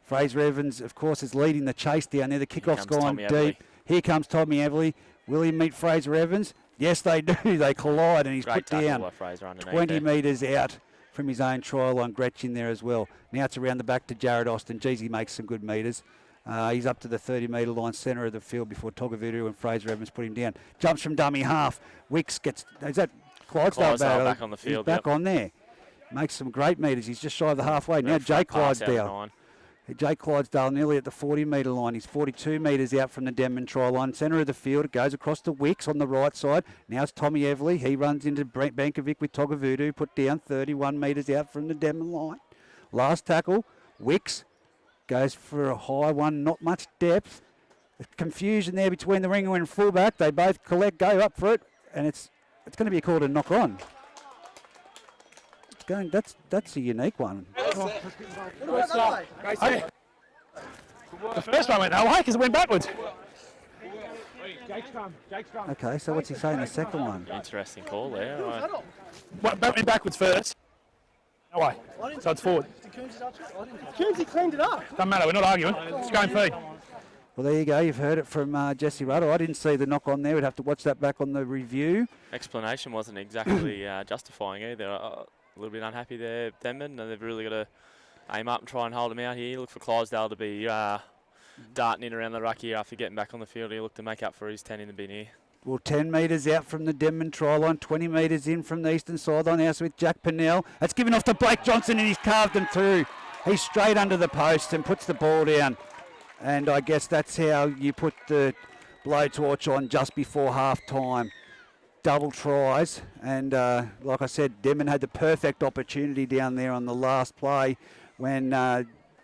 Fraser Evans, of course, is leading the chase down there. The kickoff's gone deep. Here comes Tommy Everly. Will he meet Fraser Evans? Yes, they do. They collide, and he's Great put down 20 metres out from his own trial on Gretsch in there as well. Now it's around the back to Jared Austin. Geez, he makes some good metres. He's up to the 30-metre line, centre of the field before Togavudu and Fraser Evans put him down. Jumps from dummy half. Wicks gets... Is that Clydesdale back on the field? He's back on there. Makes some great metres. He's just shy of the halfway. Now Jake Clydesdale. Jake Clydesdale nearly at the 40-metre line. He's 42 metres out from the Denman try line. Centre of the field, it goes across to Wicks on the right side. Now it's Tommy Everly. He runs into Bankovic with Togavudu, put down 31 metres out from the Denman line. Last tackle, Wicks goes for a high one, not much depth. Confusion there between the ringer and fullback. They both collect, go up for it, and it's going to be called a knock on. That's a unique one. The first one went that way because it went backwards. Okay, so what's he saying the second one? Interesting call there. What, went backwards first. No way. So it's forward. Coonsy cleaned it up. Doesn't matter, we're not arguing. It's going feed. Well, there you go. You've heard it from Jesse Rudder. I didn't see the knock on there. We'd have to watch that back on the review. Explanation wasn't exactly justifying either. A little bit unhappy there, Denman, and they've really got to aim up and try and hold him out here. Look for Clydesdale to be darting in around the ruck here after getting back on the field. He looked to make up for his 10 in the bin here. Well, 10 metres out from the Denman try line, 20 metres in from the eastern sideline. House with Jack Pennell. That's given off to Blake Johnson, and he's carved him through. He's straight under the post and puts the ball down. And I guess that's how you put the blowtorch on just before half-time. Double tries, and like I said, Denman had the perfect opportunity down there on the last play when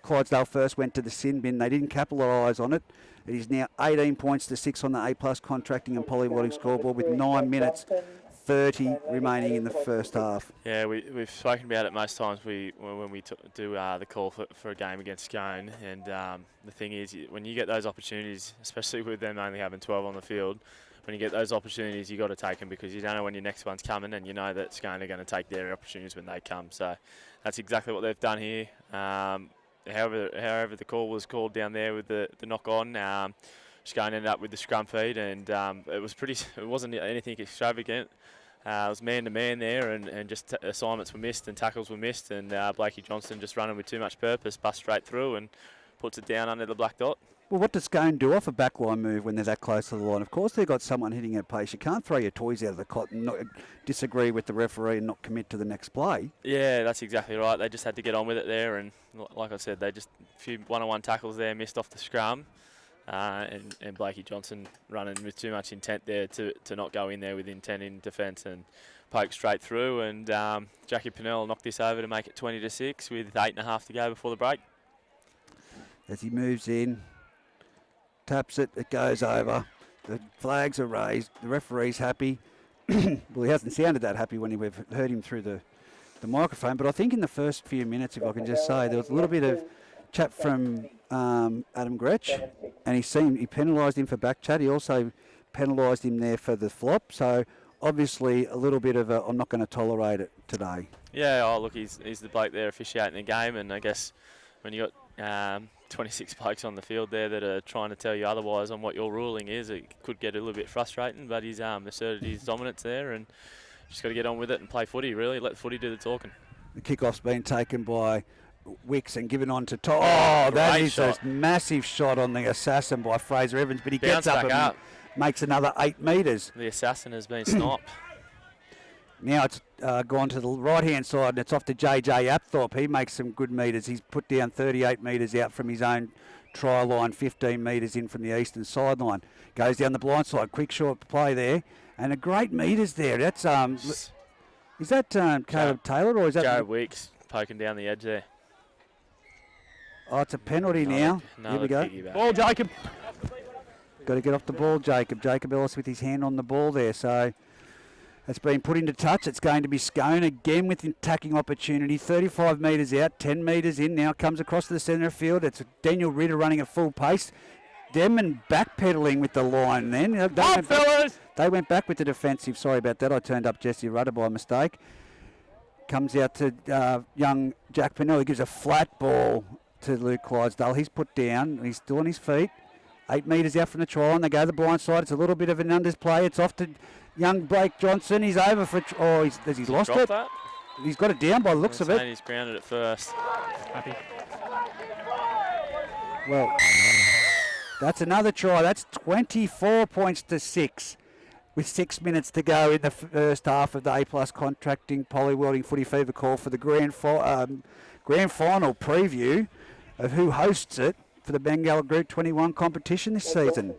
Clydesdale first went to the sin bin. They didn't capitalise on it. It is now 18 points to 6 on the A+ contracting and polyvoting scoreboard with 9 minutes 30 remaining in the first half. Yeah, we've spoken about it most times when we do the call for a game against Scone, and the thing is, when you get those opportunities, especially with them only having 12 on the field, when you get those opportunities, you've got to take them because you don't know when your next one's coming, and you know that Scone are going to take their opportunities when they come. So that's exactly what they've done here. However the call was called down there with the knock-on, Scone ended up with the scrum feed, and it wasn't anything extravagant. It was man-to-man there, and just assignments were missed and tackles were missed, and Blakey Johnson just running with too much purpose, bust straight through and puts it down under the black dot. Well, what does Scone do off a backline move when they're that close to the line? Of course, they've got someone hitting at pace. You can't throw your toys out of the cot and not disagree with the referee and not commit to the next play. Yeah, that's exactly right. They just had to get on with it there, and like I said, they just a few one-on-one tackles there, missed off the scrum, and Blakey Johnson running with too much intent there to not go in there with intent in defence and poke straight through. And Jackie Pennell knocked this over to make it 20-6 with 8.5 to go before the break. As he moves in, taps it, it goes over. The flags are raised. The referee's happy. Well, he hasn't sounded that happy when we've heard him through the microphone, but I think in the first few minutes, if I can just say, there was a little bit of chat from Adam Gretsch, and he penalised him for back chat. He also penalised him there for the flop. So obviously a little bit of I'm not going to tolerate it today. Yeah, look, he's the bloke there officiating the game, and I guess when you got 26 blokes on the field there that are trying to tell you otherwise on what your ruling is, it could get a little bit frustrating, but he's asserted his dominance there, and just got to get on with it and play footy, really. Let footy do the talking. The kickoff's been taken by Wicks and given on to Todd. Oh, that is a massive shot on the assassin by Fraser Evans, but he gets up and makes another 8 metres. The assassin has been sniped. Now it's gone to the right-hand side, and it's off to JJ Apthorpe. He makes some good metres. He's put down 38 metres out from his own try line, 15 metres in from the eastern sideline. Goes down the blind side. Quick, short play there. And a great metres there. That's is that Caleb Taylor or is that... Jared Weeks poking down the edge there. Oh, it's a penalty now. Here we go. Ball, Jacob. Got to get off the ball, Jacob. Jacob Ellis with his hand on the ball there. So it's been put into touch. It's going to be Scone again with attacking opportunity. 35 metres out, 10 metres in. Now comes across to the centre of field. It's Daniel Ritter running at full pace. Denman backpedaling with the line then. They went back with the defensive. Sorry about that. I turned up Jesse Rudder by mistake. Comes out to young Jack Pennell. He gives a flat ball to Luke Clydesdale. He's put down. He's still on his feet. 8 metres out from the try line. They go to the blind side. It's a little bit of an underplay. It's off to young Blake Johnson. He's over for... has he lost it? That? He's got it down by the looks of it. He's grounded it first. Happy. Well, that's another try. That's 24 points to 6 with 6 minutes to go in the first half of the A+ contracting polywelding footy fever call for the grand final preview. of who hosts it for the Bengala Group 21 competition this season.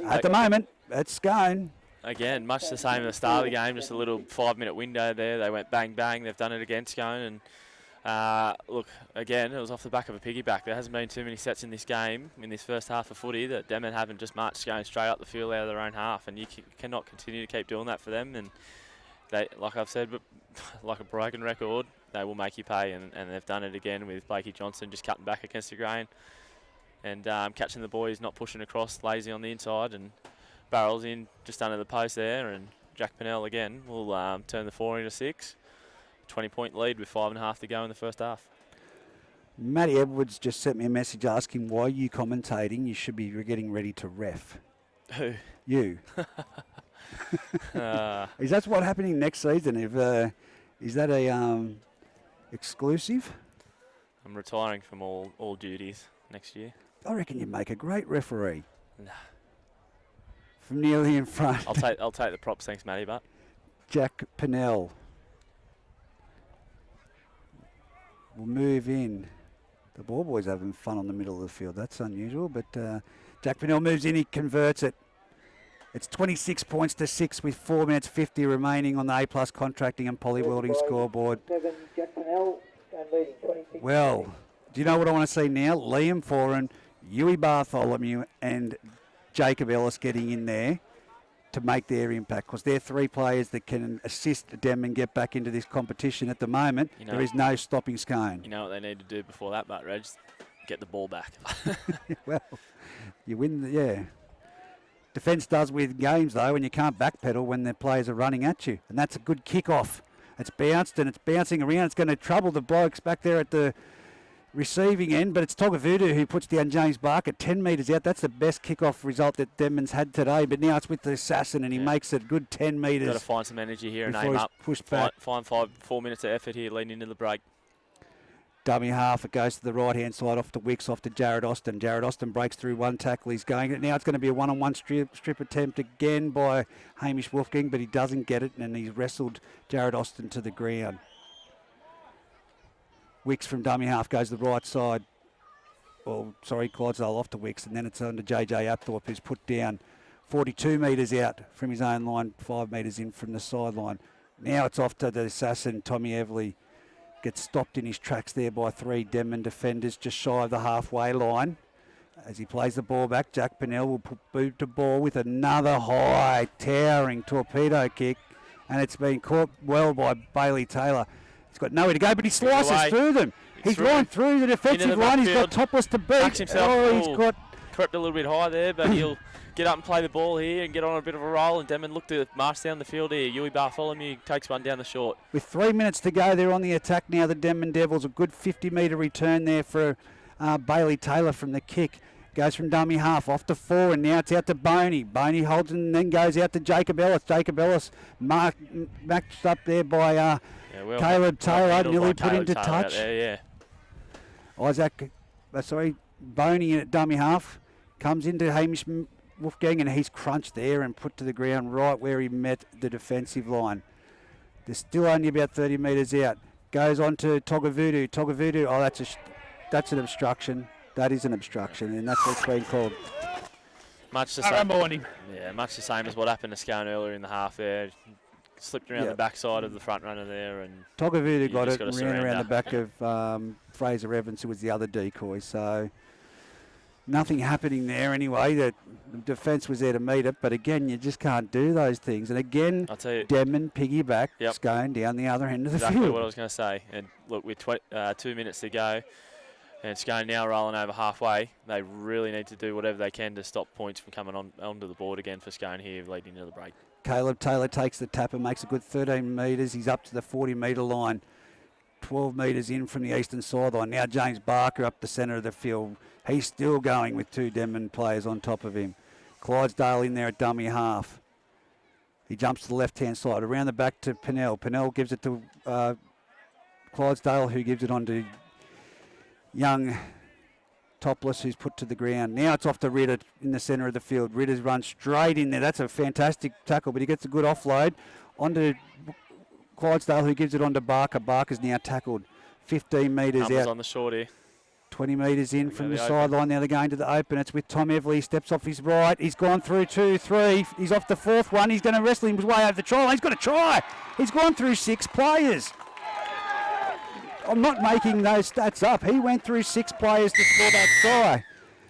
At the moment, it's Scone. Again, much the same at the start of the game, just a little 5-minute window there. They went bang, bang. They've done it against Scone. And look, again, it was off the back of a piggyback. There hasn't been too many sets in this game, in this first half of footy, that Denman haven't just marched Scone straight up the field out of their own half. And you cannot continue to keep doing that for them. And they, like I've said, but like a broken record, they will make you pay. And they've done it again with Blakey Johnson just cutting back against the grain. And catching the boys, not pushing across, lazy on the inside. And barrels in just under the post there, and Jack Pennell again will turn the 4 into 6. 20-point lead with 5.5 to go in the first half. Matty Edwards just sent me a message asking why you commentating. You should be getting ready to ref. Who? You. Is that what's happening next season? Is that a exclusive? I'm retiring from all duties next year. I reckon you'd make a great referee. Nah. From nearly in front. I'll take the props, thanks, Matty. But Jack Pennell will move in. The ball boys having fun on the middle of the field. That's unusual, but Jack Pennell moves in. He converts it. It's 26 points to 6 with 4 minutes 50 remaining on the A+ Contracting and Poly Welding scoreboard. Well, do you know what I want to see now? Liam Foran, Huey Bartholomew and Jacob Ellis getting in there to make their impact, because they're 3 players that can assist Denman get back into this competition at the moment. There is no stopping Scone. You know what they need to do before that, but Reg, get the ball back. Well, you win, yeah. Defence does with games, though, when you can't backpedal when the players are running at you. And that's a good kickoff. It's bounced and it's bouncing around. It's going to trouble the blokes back there at the receiving end, but it's Togavudu who puts down James Barker 10 metres out. That's the best kickoff result that Denman's had today, but now it's with the Assassin and he makes it a good 10 metres. Got to find some energy here and aim up. Pushed back. Find 4 minutes of effort here leading into the break. Dummy half, it goes to the right-hand side off to Wicks, off to Jared Austin. Jared Austin breaks through one tackle. He's going. Now it's going to be a one-on-one strip attempt again by Hamish Wolfgang, but he doesn't get it, and he's wrestled Jared Austin to the ground. Wicks from dummy half goes to the right side. Clydesdale off to Wicks, and then it's on to JJ Apthorpe, who's put down 42 metres out from his own line, 5 metres in from the sideline. Now it's off to the Assassin, Tommy Everly. Gets stopped in his tracks there by 3 Denman defenders just shy of the halfway line. As he plays the ball back, Jack Pennell will put boot to ball with another high, towering torpedo kick, and it's been caught well by Bailey Taylor. He's got nowhere to go, but he slices through them. He's run through the defensive line. He's got topless to beat. He's got crept a little bit high there, but he'll get up and play the ball here and get on a bit of a roll. And Denman look to march down the field here. Huey Bartholomew takes one down the short. With 3 minutes to go, they're on the attack now. The Denman Devils, a good 50-metre return there for Bailey Taylor from the kick. Goes from dummy half off to 4, and now it's out to Boney. Boney holds it and then goes out to Jacob Ellis. Jacob Ellis matched up there by Caleb Taylor, nearly put into touch. There, Boney in at dummy half. Comes into Hamish Wolfgang, and he's crunched there and put to the ground right where he met the defensive line. They're still only about 30 metres out. Goes on to Togavudu. That's an obstruction. That is an obstruction, and that's what's been called. Much the same as what happened to Scone earlier in the half there. Slipped around the backside of the front runner there, and Togavudu got it and ran around the back of Fraser Evans, who was the other decoy. So nothing happening there anyway. The defence was there to meet it, but again, you just can't do those things. And again, Denman piggyback, Scone down the other end of the field. Exactly what I was going to say. And look, with 2 minutes to go, and Scone now rolling over halfway, they really need to do whatever they can to stop points from coming onto the board again for Scone here, leading into the break. Caleb Taylor takes the tap and makes a good 13 metres. He's up to the 40-metre line, 12 metres in from the eastern sideline. Now James Barker up the centre of the field. He's still going with 2 Denman players on top of him. Clydesdale in there at dummy half. He jumps to the left-hand side. Around the back to Pennell. Pennell gives it to Clydesdale, who gives it on to young Topless, who's put to the ground. Now it's off to Ritter in the centre of the field. Ritter's run straight in there. That's a fantastic tackle, but he gets a good offload. Onto Clydesdale, who gives it on to Barker. Barker's now tackled 15 metres out. On the short here. 20 metres in from the open. sideline. Now they're going to the open. It's with Tom Everly. He steps off his right. He's gone through 2, 3. He's off the fourth one. He's going to wrestle him way over the try line. He's got a try. He's gone through 6 players. I'm not making those stats up. He went through 6 players to score that try.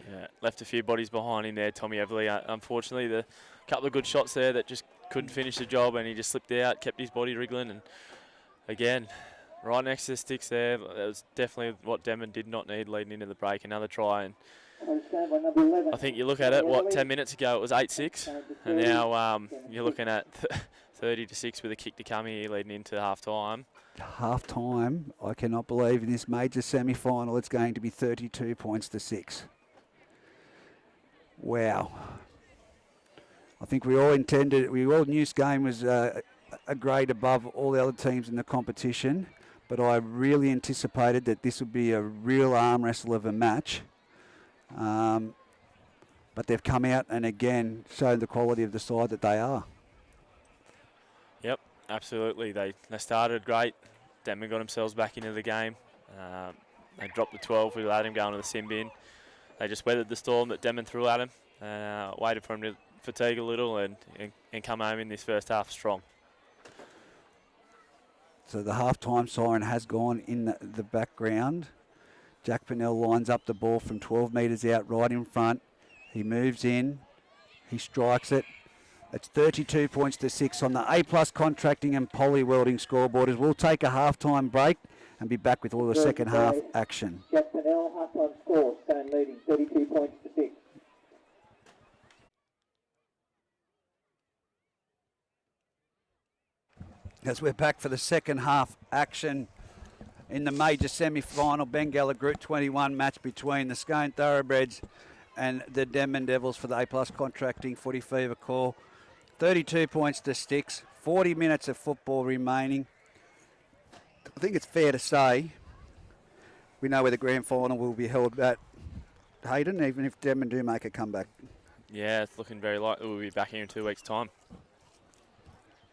Yeah, left a few bodies behind him there, Tommy Everly. Unfortunately, the couple of good shots there that just couldn't finish the job, and he just slipped out, kept his body wriggling, and again, right next to the sticks there. That was definitely what Denman did not need leading into the break. Another try, and I think you look at it, 10 minutes ago it was 8-6, and now you're looking at 30-6 with a kick to come here leading into half-time. Half-time, I cannot believe in this major semi-final it's going to be 32 points to 6. Wow. I think we all knew Scone was a grade above all the other teams in the competition, but I really anticipated that this would be a real arm wrestle of a match. But they've come out and again shown the quality of the side that they are. Yep, absolutely. They started great. Denman got themselves back into the game. They dropped the 12 without him going to the sin bin. They just weathered the storm that Denman threw at him, waited for him to fatigue a little and come home in this first half strong. So the half-time siren has gone in the background. Jack Pennell lines up the ball from 12 metres out right in front. He moves in. He strikes it. It's 32 points to 6 on the A+ Contracting and Poly Welding scoreboarders. We'll take a half-time break and be back with all the second half action. Jack Pennell, half-time score, Scone leading 32 points to 6. As we're back for the second half action in the major semi-final Bengala Group 21 match between the Scone Thoroughbreds and the Denman Devils for the A+ Contracting Footy Fever call. 32 points to 6, 40 minutes of football remaining. I think it's fair to say we know where the grand final will be held at Hayden, even if Denman do make a comeback. Yeah, it's looking very likely we'll be back here in 2 weeks' time.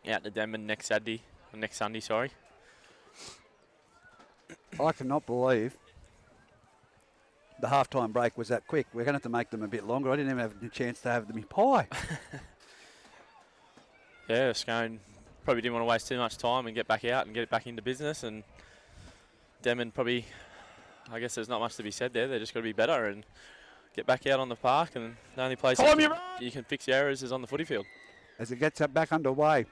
Out to Denman next Sunday, sorry. I cannot believe the halftime break was that quick. We're going to have to make them a bit longer. I didn't even have a chance to have them in pie. Yeah, Scone probably didn't want to waste too much time and get back out and get it back into business. And Denman probably, I guess there's not much to be said there. They're just got to be better and get back out on the park. And the only place you can fix your errors is on the footy field. As it gets back underway,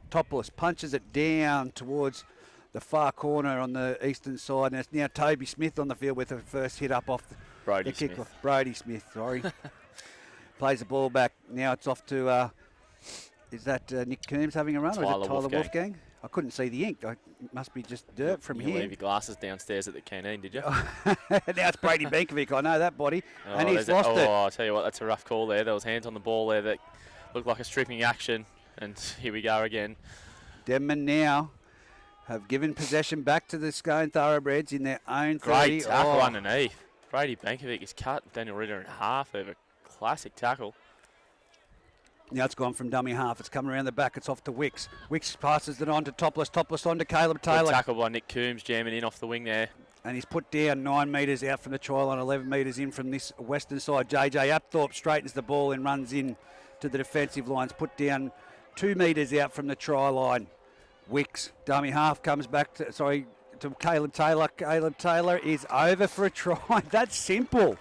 Topless punches it down towards the far corner on the eastern side, and it's now Toby Smith on the field with the first hit up off the kickoff. Brody Smith, sorry. Plays the ball back. Now it's off to, is that Nick Coombs having a run, or is it Tyler Wolfgang? I couldn't see the ink. It must be just dirt from here. You leave your glasses downstairs at the canteen, did you? Now it's Brady Benkovic. I know that body. And he's lost it. I'll tell you what, that's a rough call there. There was hands on the ball there that looked like a stripping action. And here we go again. Denman now have given possession back to the Scone Thoroughbreds in their own 30. Great tackle underneath. Brady Benkovic has cut Daniel Ritter in half over classic tackle. Now it's gone from dummy half. It's come around the back. It's off to Wicks. Wicks passes it on to Topless. Topless on to Caleb Taylor. Good tackle by Nick Coombs, jamming in off the wing there. And he's put down 9 metres out from the try line, 11 metres in from this western side. JJ Apthorpe straightens the ball and runs in to the defensive lines. Put down 2 metres out from the try line. Wicks, dummy half, comes back to Caleb Taylor. Caleb Taylor is over for a try. That's simple.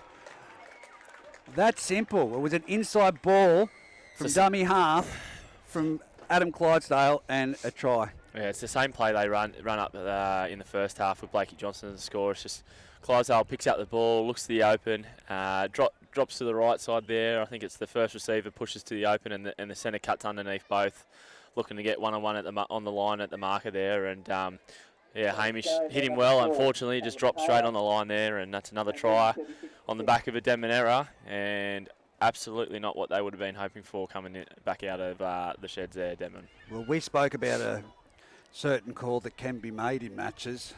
That's simple. It was an inside ball from dummy half from Adam Clydesdale and a try. Yeah, it's the same play they run up in the first half with Blakey Johnson as the score. It's just Clydesdale picks up the ball, looks to the open, drops to the right side there. I think it's the first receiver pushes to the open, and the centre cuts underneath both, looking to get one-on-one on the line at the marker there. And Hamish hit him well. Unfortunately, just dropped straight on the line there, and that's another try on the back of a Denman error, and absolutely not what they would have been hoping for coming back out of the sheds there, Denman. Well, we spoke about a certain call that can be made in matches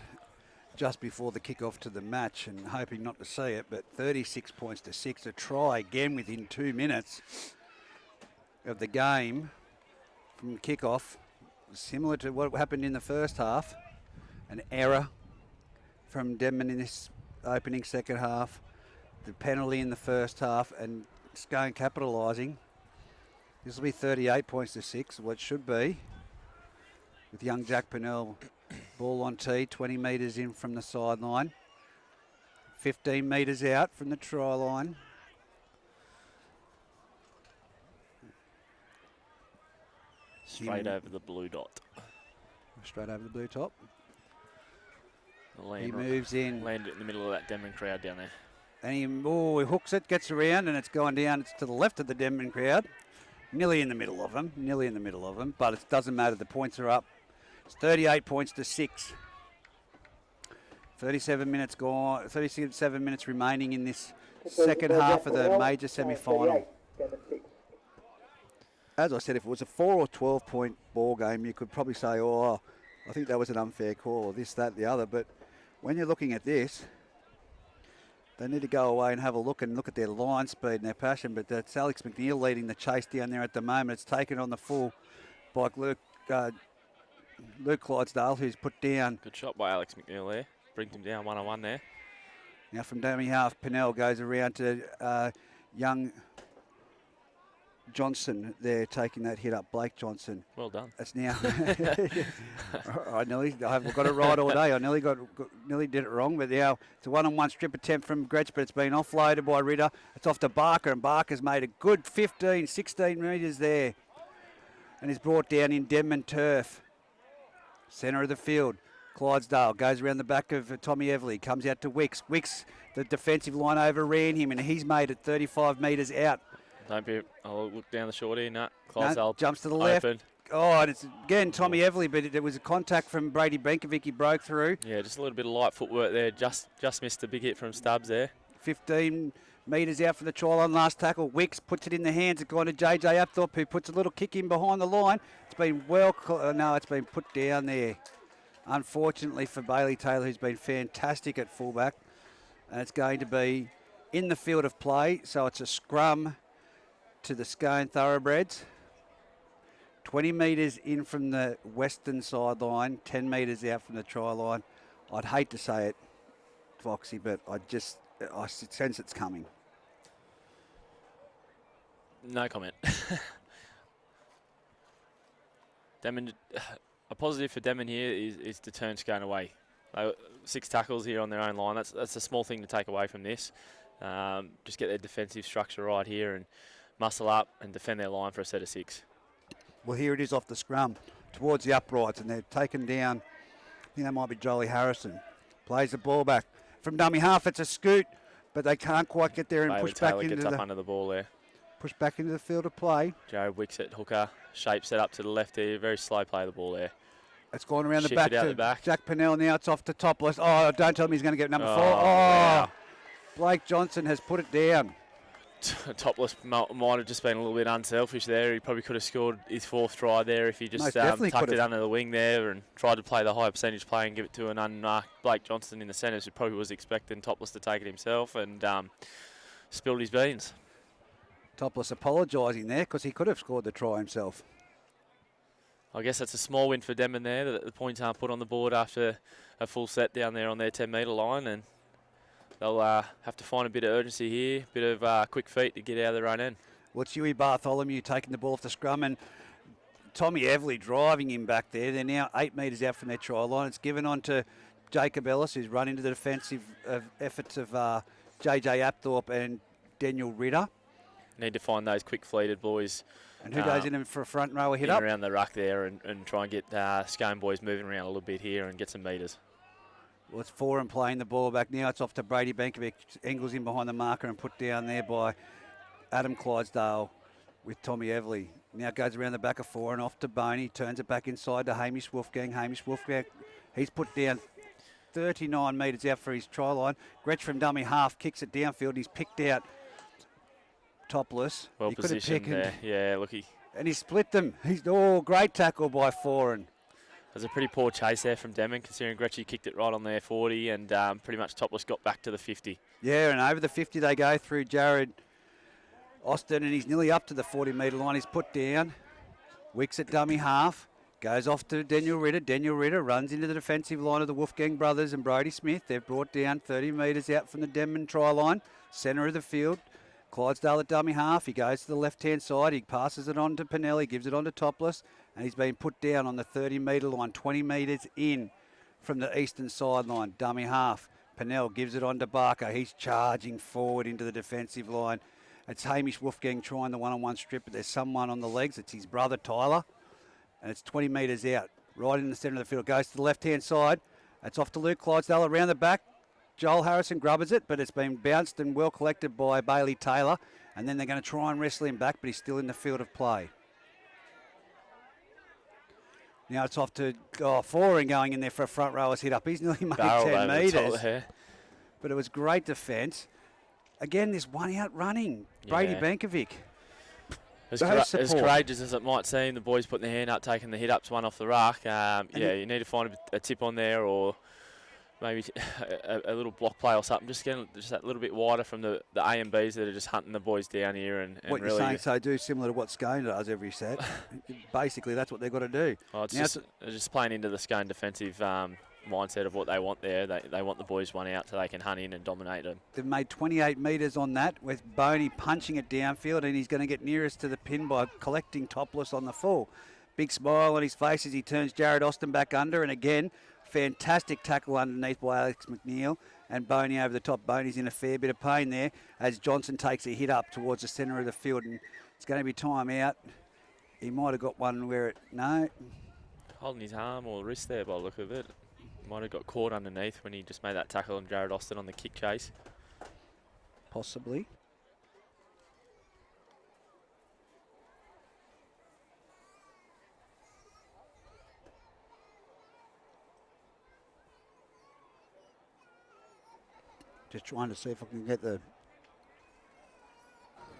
just before the kick-off to the match, and hoping not to see it, but 36 points to 6, a try again within 2 minutes of the game from kick-off, similar to what happened in the first half. An error from Denman in this opening second half, the penalty in the first half, and Scone capitalising. This will be 38 points to 6, what it should be, with young Jack Purnell ball on tee, 20 metres in from the sideline, 15 metres out from the try line. Straight over the blue dot. Straight over the blue top. Land, He moves in. Land in the middle of that Denman crowd down there. And he hooks it, gets around, and it's gone down. It's to the left of the Denman crowd. Nearly in the middle of them. But it doesn't matter. The points are up. It's 38 points to 6. 37 minutes gone. 37 minutes remaining in this second half of the major semi-final. As I said, if it was a 4 or 12 point ball game, you could probably say, oh, I think that was an unfair call, or this, that, the other. But when you're looking at this, they need to go away and have a look at their line speed and their passion. But that's Alex McNeil leading the chase down there at the moment. It's taken on the full by Luke Clydesdale, who's put down. Good shot by Alex McNeil there. Brings him down 1-on-1 there. Now from dummy half, Purnell goes around to young Johnson there, taking that hit up. Blake Johnson. Well done. It's now. I haven't got it right all day. I nearly did it wrong, but now it's a one-on-one strip attempt from Gretsch, but it's been offloaded by Ritter. It's off to Barker, and Barker's made a good 15, 16 metres there, and is brought down in Denman turf. Centre of the field. Clydesdale goes around the back of Tommy Everly, comes out to Wicks. Wicks, the defensive line overran him, and he's made it 35 metres out. I'll look down the shorty. Clydesdale jumps to the left. Open. Oh, and it's again Tommy Everly, but it was a contact from Brady Benkovic. He broke through. Yeah, just a little bit of light footwork there. Just missed a big hit from Stubbs there. 15 metres out from the try line. Last tackle. Wicks puts it in the hands of going to JJ Apthorpe, who puts a little kick in behind the line. It's been it's been put down there. Unfortunately for Bailey Taylor, who's been fantastic at fullback. And it's going to be in the field of play. So it's a scrum to the Scone Thoroughbreds. 20 metres in from the western sideline, 10 metres out from the try line. I'd hate to say it, Foxy, but I sense it's coming. No comment. Denman, a positive for Denman here is to turn Scone away. 6 tackles here on their own line. That's a small thing to take away from this. Just get their defensive structure right here and muscle up and defend their line for a set of 6. Well, here it is off the scrum towards the uprights, and they're taken down. I think that might be Jolie Harrison. Plays the ball back from dummy half. It's a scoot, but they can't quite get there and Bailey push back Taylor into gets up under the ball there. Push back into the field of play. Jared Wicks at hooker. Shape set up to the left there. Very slow play of the ball there. It's gone around the Shifted back out to the back. Jack Purnell. Now it's off to Topless. Oh, don't tell me he's going to get number 4. Wow. Blake Johnson has put it down. Topless might have just been a little bit unselfish there. He probably could have scored his 4th try there if he just tucked it under the wing there and tried to play the high percentage play and give it to an unmarked Blake Johnson in the centres, who probably was expecting Topless to take it himself, and spilled his beans. Topless apologising there because he could have scored the try himself. I guess that's a small win for Denman there, that the points aren't put on the board after a full set down there on their 10-metre line, and they'll have to find a bit of urgency here, a bit of quick feet to get out of their own end. Well, it's Huey Bartholomew taking the ball off the scrum, and Tommy Everly driving him back there. They're now 8 metres out from their try line. It's given on to Jacob Ellis, who's run into the defensive efforts of JJ Apthorpe and Daniel Ritter. Need to find those quick-fleeted boys. And who goes in for a front rower hit up? Around the ruck there and try and get Scone boys moving around a little bit here and get some metres. Well, it's Foran playing the ball back. Now it's off to Brady Benkovic. Engels in behind the marker and put down there by Adam Clydesdale with Tommy Everly. Now goes around the back of Foran, off to Boney. Turns it back inside to Hamish Wolfgang. He's put down 39 metres out for his try line. Gretsch from dummy half kicks it downfield. He's picked out Topless. Well positioned there. Yeah, look, and he split them. Great tackle by Foran. There's a pretty poor chase there from Denman, considering Gretschy kicked it right on their 40, and pretty much Topless got back to the 50. Yeah, and over the 50 they go through Jared Austin, and he's nearly up to the 40-metre line. He's put down. Wicks at dummy half. Goes off to Daniel Ritter. Daniel Ritter runs into the defensive line of the Wolfgang brothers and Brody Smith. They've brought down 30 metres out from the Denman try line. Centre of the field. Clydesdale at dummy half. He goes to the left-hand side. He passes it on to Pinelli, gives it on to Topless, and he's been put down on the 30-metre line, 20 metres in from the eastern sideline. Dummy half. Pinell gives it on to Barker. He's charging forward into the defensive line. It's Hamish Wolfgang trying the one-on-one strip, but there's someone on the legs. It's his brother, Tyler. And it's 20 metres out, right in the centre of the field. Goes to the left-hand side. It's off to Luke Clydesdale around the back. Joel Harrison grubbers it, but it's been bounced and well collected by Bailey Taylor. And then they're going to try and wrestle him back, but he's still in the field of play. Now it's off to Foran going in there for a front rower's hit up. He's nearly made 10 metres. But it was great defence. Again, this one out running. Brady Bankovic. As courageous as it might seem, the boys putting their hand up, taking the hit-ups one off the rack. You need to find a tip on there or maybe a little block play or something. Just getting just that little bit wider from the A and Bs that are just hunting the boys down here. And what really you're saying, so do similar to what Scone does every set. Basically, that's what they've got to do. Oh, it's just playing into the Scone defensive mindset of what they want there. They want the boys one out so they can hunt in and dominate them. They've made 28 metres on that with Boney punching it downfield, and he's going to get nearest to the pin by collecting Topless on the full. Big smile on his face as he turns Jared Austin back under, and again, fantastic tackle underneath by Alex McNeil, and Boney over the top. Boney's in a fair bit of pain there as Johnson takes a hit up towards the centre of the field, and it's going to be time out. He might have got one where no. Holding his arm or wrist there by the look of it. Might have got caught underneath when he just made that tackle on Jared Austin on the kick chase. Possibly. Just trying to see if I can get the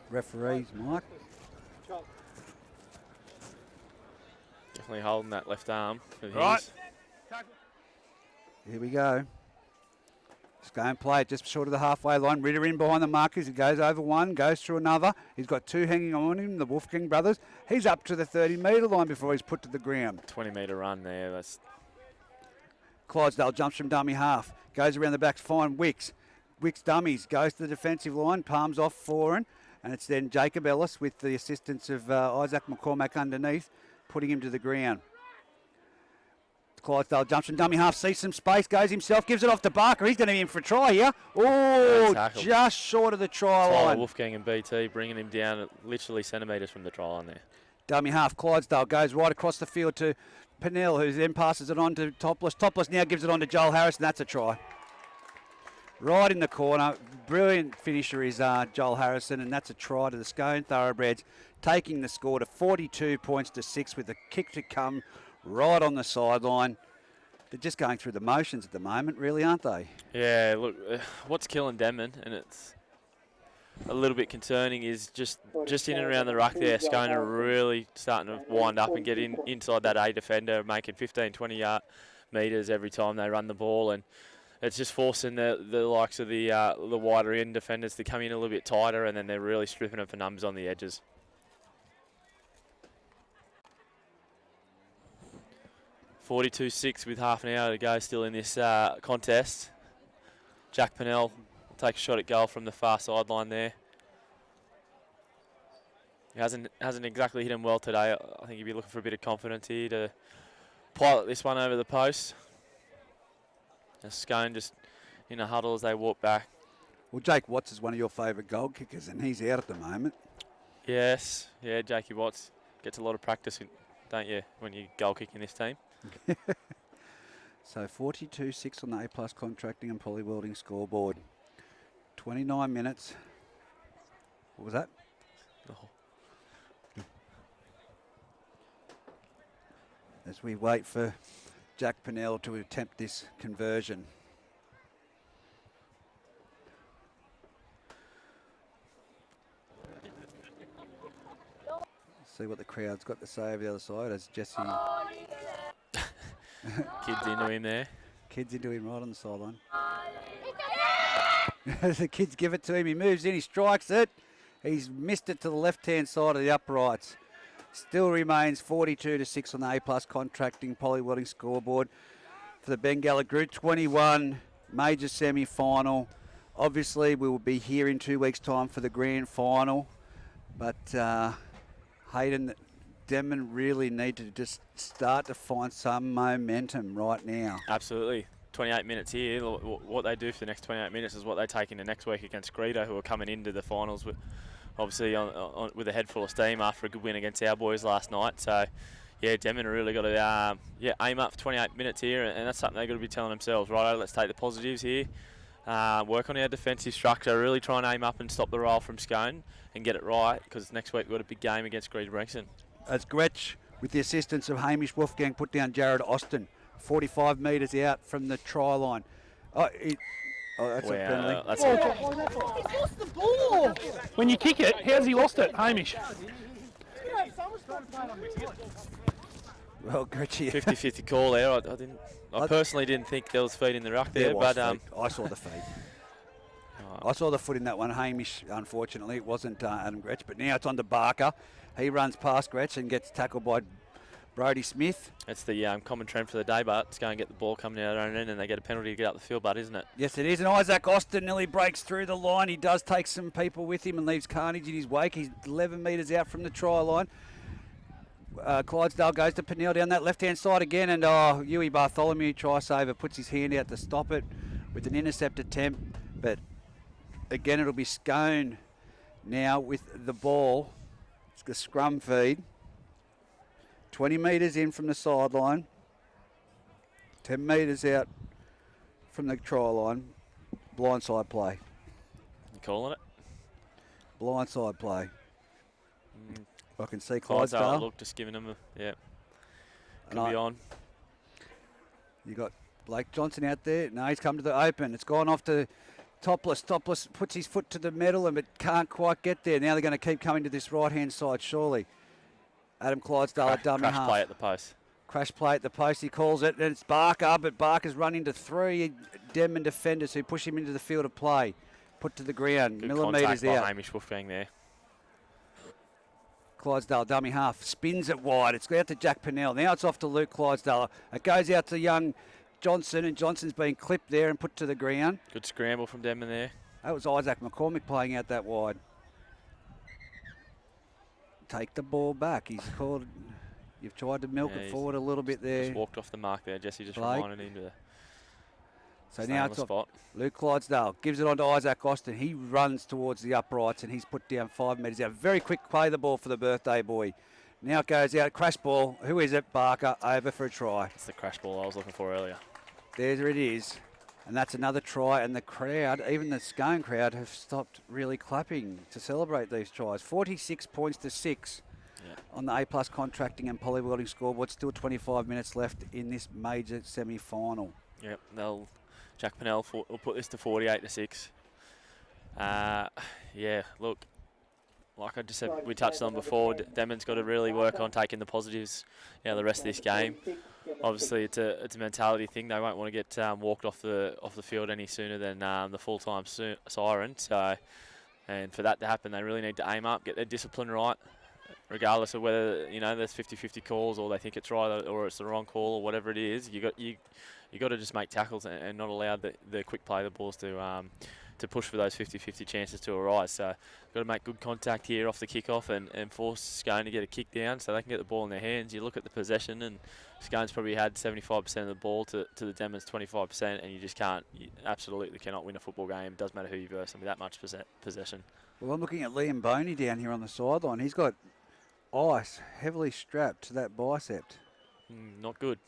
referee's mic. Definitely holding that left arm. Right. Here we go. Just go and play it just short of the halfway line. Ritter in behind the markers. He goes over one, goes through another. He's got two hanging on him, the Wolfgang brothers. He's up to the 30-metre line before he's put to the ground. 20-metre run there. That's Clydesdale jumps from dummy half. Goes around the back to find Wicks. Wicks dummies. Goes to the defensive line. Palms off Foran. And it's then Jacob Ellis with the assistance of Isaac McCormack underneath, putting him to the ground. Clydesdale jumps from dummy half, sees some space, goes himself, gives it off to Barker. He's going to be in for a try here. Oh, just short of the try line. Wolfgang and BT bringing him down at literally centimetres from the try line there. Dummy half, Clydesdale goes right across the field to Pinell, who then passes it on to Topless. Topless now gives it on to Joel Harris, and that's a try. Right in the corner. Brilliant finisher is Joel Harrison, and that's a try to the Scone Thoroughbreds, taking the score to 42 points to 6 with a kick to come right on the sideline. They're just going through the motions at the moment, really, aren't they? Yeah, look, what's killing Denman, and it's a little bit concerning, is just in and around the ruck there, Scone are really starting to wind up and get inside that A defender, making 15, 20 metres every time they run the ball, and it's just forcing the likes of the wider end defenders to come in a little bit tighter, and then they're really stripping them for numbers on the edges. 42-6 with half an hour to go still in this contest. Jack Pinnell will take a shot at goal from the far sideline there. He hasn't exactly hit him well today. I think he'd be looking for a bit of confidence here to pilot this one over the post. And Scone just in a huddle as they walk back. Well, Jake Watts is one of your favourite goal kickers, and he's out at the moment. Yes, yeah, Jakey Watts gets a lot of practice, don't you, when you goal kick in this team? So 42-6 on the A+ contracting and poly welding scoreboard. 29 minutes. What was that? Oh. As we wait for Jack Pinnell to attempt this conversion. See what the crowd's got to say over the other side as Jesse... Kids into him there. Kids into him right on the sideline. The kids give it to him. He moves in. He strikes it. He's missed it to the left-hand side of the uprights. Still remains 42-6 on the A+ contracting poly-welding scoreboard for the Bengala Group 21 major semi-final. Obviously, we will be here in 2 weeks' time for the grand final. But Hayden, Denman really need to just start to find some momentum right now. Absolutely. 28 minutes here. What they do for the next 28 minutes is what they take into next week against Greedo, who are coming into the finals with, obviously with a head full of steam after a good win against our boys last night. So, yeah, Denman really got to aim up for 28 minutes here, and that's something they've got to be telling themselves. Right, let's take the positives here. Work on our defensive structure, really try and aim up and stop the roll from Scone and get it right, because next week we've got a big game against Greedo Branxton. As Gretsch, with the assistance of Hamish Wolfgang, put down Jared Austin, 45 metres out from the try line. That's a penalty. That's He's lost the ball. When you kick it, how's he lost it, Hamish? Well, Gretsch, 50-50 call there. I personally didn't think there was feet in the ruck there, but I saw the feet. I saw the foot in that one, Hamish. Unfortunately, it wasn't Adam Gretsch, but now it's on to Barker. He runs past Gretsch and gets tackled by Brody Smith. It's the common trend for the day, but it's going to get the ball coming out of their own end and they get a penalty to get up the field, but isn't it? Yes, it is. And Isaac Austin nearly breaks through the line. He does take some people with him and leaves carnage in his wake. He's 11 metres out from the try line. Clydesdale goes to Pennell down that left-hand side again, and Huey Bartholomew, try saver, puts his hand out to stop it with an intercept attempt. But again, it'll be Scone now with the ball. It's a scrum feed. 20 metres in from the sideline. 10 metres out from the try line. Blindside play. You calling it? Blindside play. I can see Clydesdale. Clydesdale. Look, just giving them And could be on. You got Blake Johnson out there. No, he's come to the open. It's gone off to Topless. Topless puts his foot to the metal but can't quite get there. Now they're going to keep coming to this right-hand side, surely. Adam Clydesdale at dummy Crash half. play at the post. Crash play at the post, he calls it. And it's Barker, but Barker's run into 3 Denman defenders who push him into the field of play. Put to the ground, Good millimetres contact by out. Hamish Wolfgang there. Clydesdale, dummy half, spins it wide. It's out to Jack Pennell. Now it's off to Luke Clydesdale. It goes out to young Johnson, and Johnson's been clipped there and put to the ground. Good scramble from Denman there. That was Isaac McCormick playing out that wide. Take the ball back. He's called. You've tried to milk it forward a little bit there. Just walked off the mark there. Jesse just Blake. reminded him to So stay now on it's the off. spot. Luke Clydesdale gives it on to Isaac Austin. He runs towards the uprights and he's put down 5 metres out. Very quick play the ball for the birthday boy. Now it goes out. Crash ball. Who is it? Barker over for a try. It's the crash ball I was looking for earlier. There it is. And that's another try. And the crowd, even the Scone crowd, have stopped really clapping to celebrate these tries. 46 points to 6 on the A+ contracting and poly-welding scoreboard. Still 25 minutes left in this major semi-final. Yep, Jack Pennell will put this to 48 to 6. Yeah, look, like I just said, we touched on before, Denman's got to really work on taking the positives, the rest of this game. Obviously, it's a mentality thing. They won't want to get walked off the field any sooner than the full-time siren. So, and for that to happen, they really need to aim up, get their discipline right, regardless of whether there's 50-50 calls or they think it's right or it's the wrong call or whatever it is. You got to just make tackles and not allow the quick play the balls to push for those 50-50 chances to arise. So got to make good contact here off the kickoff and force Scone to get a kick down so they can get the ball in their hands. You look at the possession and Scone's probably had 75% of the ball to the Denman's 25%, and you absolutely cannot win a football game. It doesn't matter who you verse them with that much possession. Well, I'm looking at Liam Boney down here on the sideline. He's got ice heavily strapped to that bicep. Not good.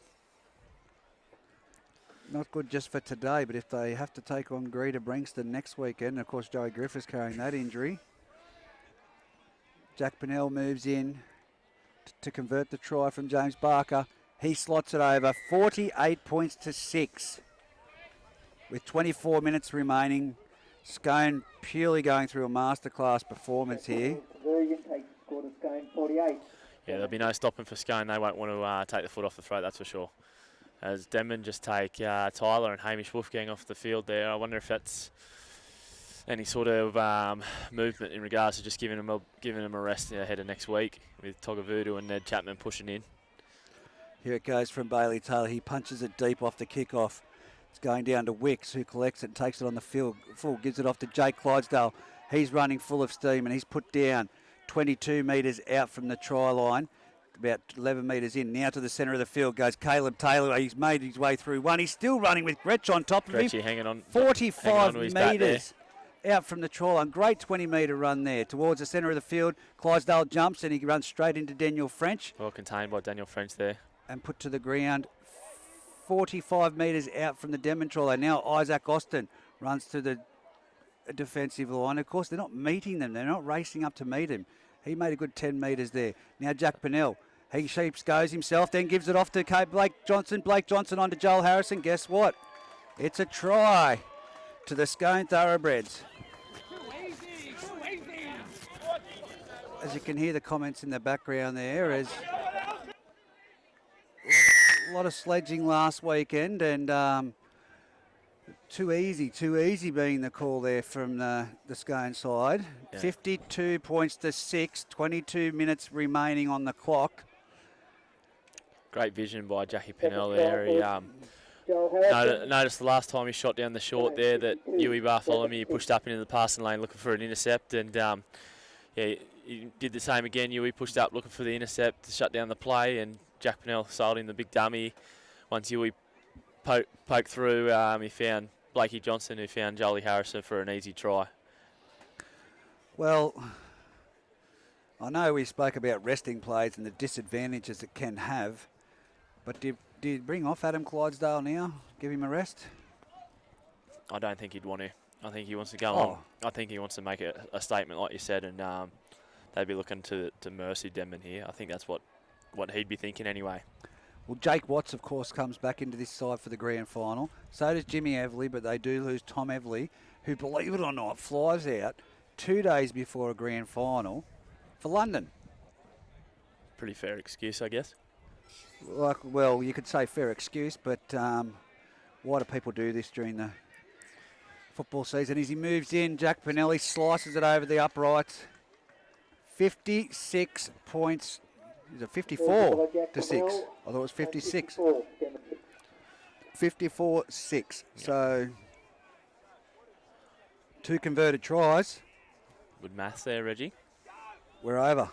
Not good just for today, but if they have to take on Greedo Branxton next weekend, of course Joey Griffiths carrying that injury. Jack Pennell moves in to convert the try from James Barker. He slots it over, 48 points to 6. With 24 minutes remaining, Scone purely going through a masterclass performance here. Yeah, there'll be no stopping for Scone. They won't want to take the foot off the throat, that's for sure. As Denman just take Tyler and Hamish Wolfgang off the field there. I wonder if that's any sort of movement in regards to just giving him a rest ahead of next week with Togavudu and Ned Chapman pushing in. Here it goes from Bailey Taylor. He punches it deep off the kickoff. It's going down to Wicks, who collects it and takes it on the field. Full gives it off to Jake Clydesdale. He's running full of steam and he's put down 22 metres out from the try line. About 11 metres in. Now to the centre of the field goes Caleb Taylor. He's made his way through one. He's still running with Gretsch on top of him. Gretchy hanging on. 45 metres out from the try line. Great 20-metre run there towards the centre of the field. Clydesdale jumps and he runs straight into Daniel French. Well contained by Daniel French there. And put to the ground. 45 metres out from the Denman try line. Now Isaac Austin runs to the defensive line. Of course, they're not meeting them. They're not racing up to meet him. He made a good 10 metres there. Now Jack Pennell. He sheeps goes himself, then gives it off to Blake Johnson. Blake Johnson on to Joel Harrison. Guess what? It's a try to the Scone Thoroughbreds. As you can hear the comments in the background there, as a lot of sledging last weekend, and too easy being the call there from the Scone side. Yeah. 52 points to 6, 22 minutes remaining on the clock. Great vision by Jackie Pennell there. He noticed the last time he shot down the short there that Yui Bartholomew pushed up into the passing lane looking for an intercept, and he did the same again. Yui pushed up looking for the intercept to shut down the play, and Jack Pennell sold him the big dummy. Once Yui poked through, he found Blakey Johnson, who found Jolie Harrison for an easy try. Well, I know we spoke about resting plays and the disadvantages it can have, but did you bring off Adam Clydesdale now? Give him a rest? I don't think he'd want to. I think he wants to go on. I think he wants to make a statement, like you said, and they'd be looking to mercy Denman here. I think that's what he'd be thinking anyway. Well, Jake Watts, of course, comes back into this side for the grand final. So does Jimmy Evely, but they do lose Tom Evely, who, believe it or not, flies out 2 days before a grand final for London. Pretty fair excuse, I guess. Well, you could say fair excuse, but why do people do this during the football season? As he moves in, Jack Pinelli slices it over the uprights. 56 points. Is it 54 to 6? I thought it was 56. 54-6. Yep. So 2 converted tries. Good maths there, Reggie. We're over.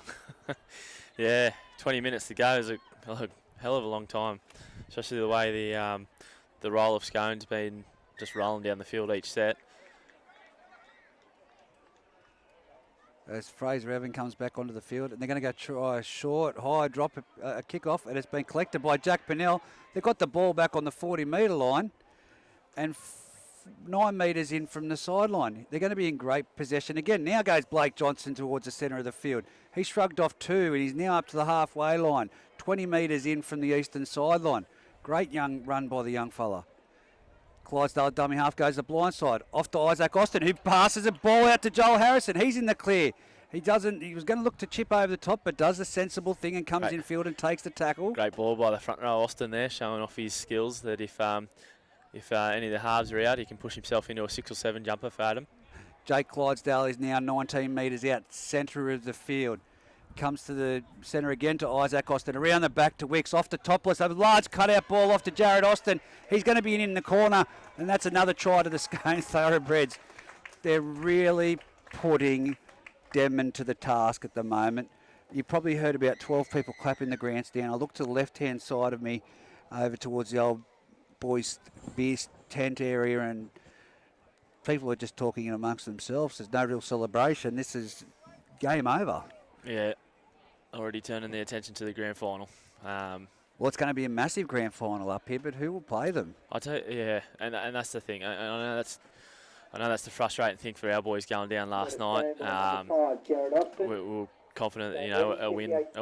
Yeah, 20 minutes to go is a hell of a long time, especially the way the roll of Scone's been just rolling down the field each set. As Fraser Evan comes back onto the field, and they're going to go try a short, high drop, a kick-off, and it's been collected by Jack Pennell. They've got the ball back on the 40-metre line and 9 metres in from the sideline. They're going to be in great possession again. Now goes Blake Johnson towards the centre of the field. He shrugged off 2, and he's now up to the halfway line, 20 metres in from the eastern sideline. Great young run by the young fella. Clydesdale dummy half goes the blind side. Off to Isaac Austin, who passes a ball out to Joel Harrison. He's in the clear. He was going to look to chip over the top, but does the sensible thing and comes in field and takes the tackle. Great ball by the front row Austin there, showing off his skills that if any of the halves are out, he can push himself into a 6 or 7 jumper for Adam. Jake Clydesdale is now 19 metres out, centre of the field. Comes to the centre again to Isaac Austin. Around the back to Wicks. Off to Topless. A large cutout ball off to Jared Austin. He's going to be in the corner. And that's another try to the Scone Thoroughbreds. They're really putting Denman to the task at the moment. You probably heard about 12 people clapping the grandstand. I look to the left-hand side of me over towards the old boys' beer tent area, and people are just talking amongst themselves. There's no real celebration. This is game over. Yeah. Already turning their attention to the grand final. Well, it's going to be a massive grand final up here, but who will play them? I tell you, yeah, and that's the thing. I know that's the frustrating thing for our boys going down last night. We were confident, a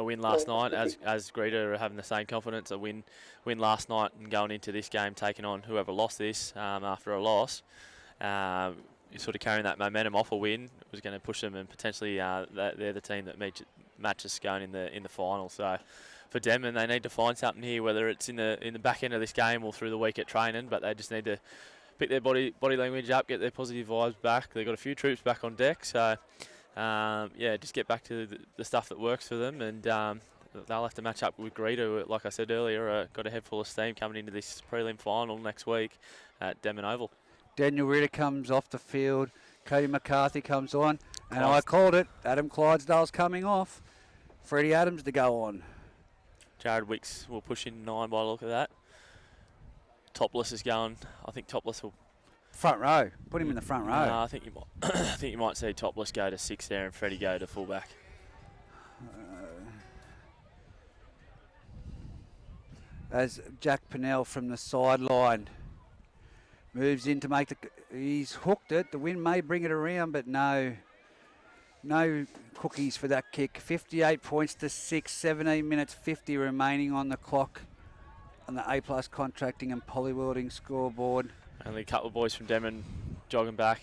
win last night. As Greta are having the same confidence, a win last night and going into this game, taking on whoever lost this after a loss. Sort of carrying that momentum off a win was going to push them, and potentially they're the team that matches Scone in the final. So for Denman, they need to find something here, whether it's in the back end of this game or through the week at training, but they just need to pick their body language up, get their positive vibes back. They've got a few troops back on deck, so yeah, just get back to the stuff that works for them, and they'll have to match up with Greeter, like I said earlier. Got a head full of steam coming into this prelim final next week at Denman Oval. Daniel Ritter comes off the field. Cody McCarthy comes on. And I called it. Adam Clydesdale's coming off. Freddie Adams to go on. Jared Wicks will push in 9 by the look of that. Topless is going. I think Topless will... Front row. Put him in the front row. No, I think you might. I think you might see Topless go to 6 there and Freddie go to fullback. As Jack Pennell from the sideline moves in to make the... He's hooked it. The wind may bring it around, but no cookies for that kick. 58 points to 6, 17 minutes 50 remaining on the clock on the A+ contracting and polywielding scoreboard. Only a couple of boys from Denman jogging back.